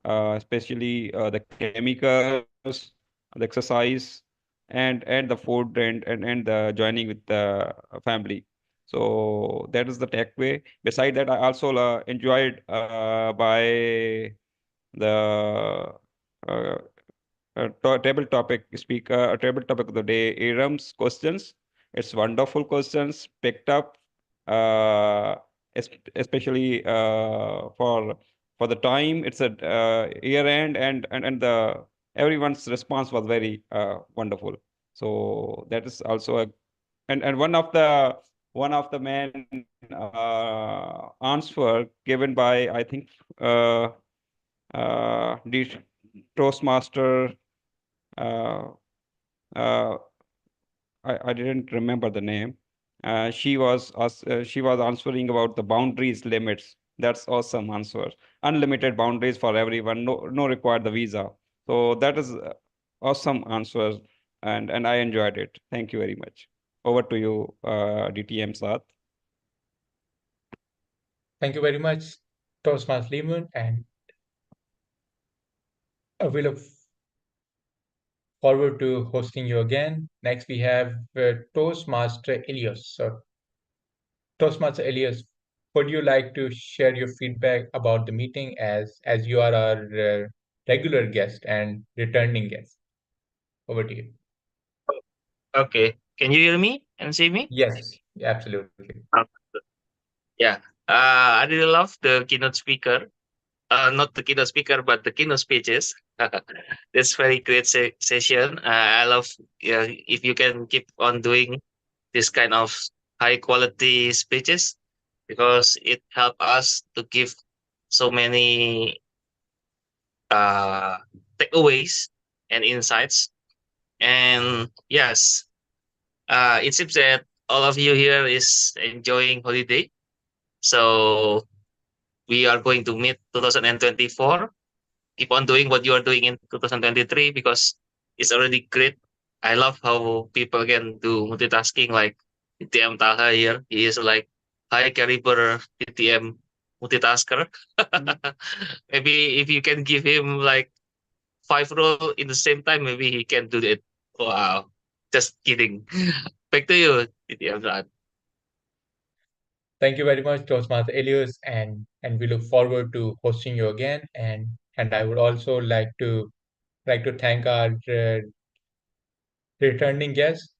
especially the chemicals, the exercise, and the food and the joining with the family. So that is the takeaway. Beside that, I also enjoyed by the uh, table topic speaker, table topic of the day, Iram's questions. It's wonderful questions picked up, uh, especially for the time. It's a year end, and the everyone's response was very wonderful. So that is also a and one of the main answer given by I think the Toastmaster. Uh, uh, I didn't remember the name. She was answering about the boundaries limits. That's awesome answer. Unlimited boundaries for everyone. No required the visa. So that is awesome answer, and I enjoyed it. Thank you very much. Over to you, DTM Saad.
Thank you very much, Toastmaster Lehman, and we look forward to hosting you again. Next, we have Toastmaster Elias. So, Toastmaster Elias, would you like to share your feedback about the meeting as you are our regular guest and returning guest? Over to you.
Okay. Can you hear me and see me?
Yes, absolutely.
Yeah. I really love the keynote speaker. Not the keynote speaker, but the keynote speeches. That's very great session. I love if you can keep on doing this kind of high quality speeches because it helped us to give so many takeaways and insights. And yes, it seems that all of you here is enjoying holiday. So we are going to meet 2024. Keep on doing what you are doing in 2023 because it's already great. I love how people can do multitasking like PTM Taha here. He is like high caliber PTM multitasker. Maybe if you can give him like 5 roles in the same time, maybe he can do it. Wow. Just kidding. Back to you, PTM Saad.
Thank you very much, Toastmaster Elias, and we look forward to hosting you again. And I would also like to thank our returning guests,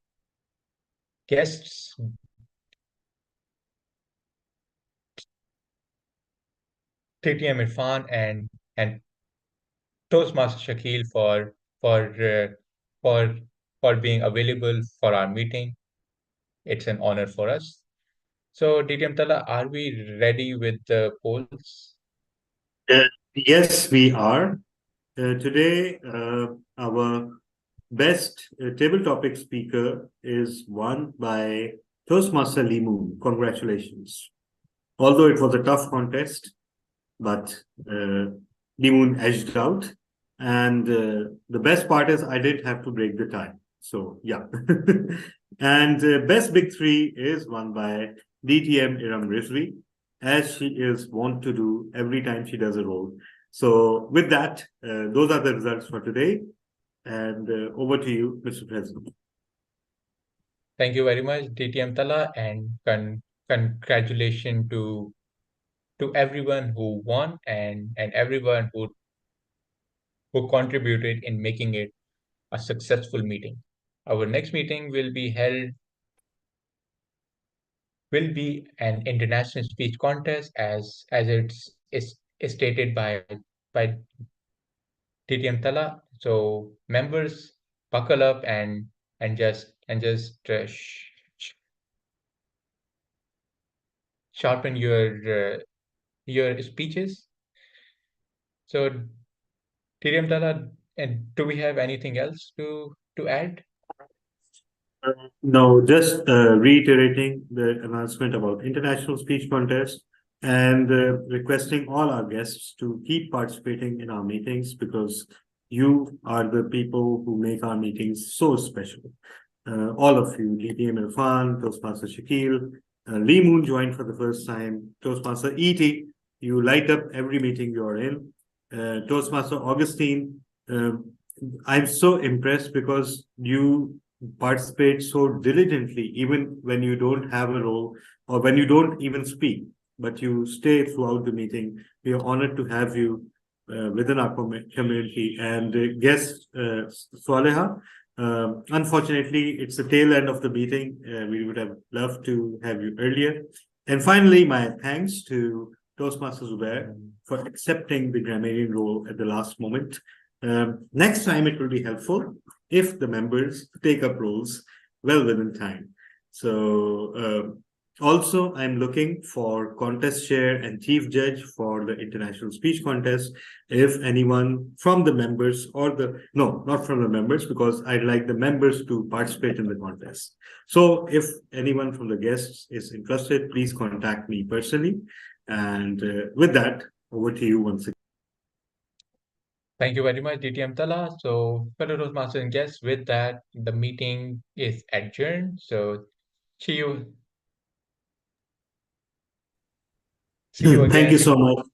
TTM Irfan and Toastmaster Shakil for uh, for for being available for our meeting. It's an honor for us. So, DTM Tala, are we ready with the polls?
Yes, we are. Today, our best table topic speaker is won by Toastmaster Lee Moon. Congratulations. Although it was a tough contest, but Lee Moon edged out. And the best part is I did have to break the tie. So, yeah. And best big three is won by DTM Iram Rizvi, as she is wont to do every time she does a role. So, with that, those are the results for today. And over to you, Mr. President.
Thank you very much, DTM Tala, and congratulations to everyone who won and everyone who contributed in making it a successful meeting. Our next meeting will be an international speech contest as it's stated by DTM Tala. So members, buckle up and just sharpen your speeches. So DTM Tala, and do we have anything else to add?
No, just reiterating the announcement about international speech contest and requesting all our guests to keep participating in our meetings because you are the people who make our meetings so special. All of you, DTM Irfan, Toastmaster Shakil, Lee Moon joined for the first time, Toastmaster E.T., you light up every meeting you're in. Toastmaster Augustine, I'm so impressed because you participate so diligently, even when you don't have a role or when you don't even speak, but you stay throughout the meeting. We are honored to have you within our community. And guest Swaleha, unfortunately, it's the tail end of the meeting. We would have loved to have you earlier. And finally, my thanks to Toastmaster Zubair for accepting the grammarian role at the last moment. Next time, it will be helpful if the members take up roles well within time. So also, I'm looking for contest chair and chief judge for the international speech contest. If anyone from the members no, not from the members, because I'd like the members to participate in the contest. So if anyone from the guests is interested, please contact me personally. And with that, over to you once again.
Thank you very much, DTM Tala. So, fellow Toastmasters and guests, with that, the meeting is adjourned. So, see you. See you again.
Thank you so much.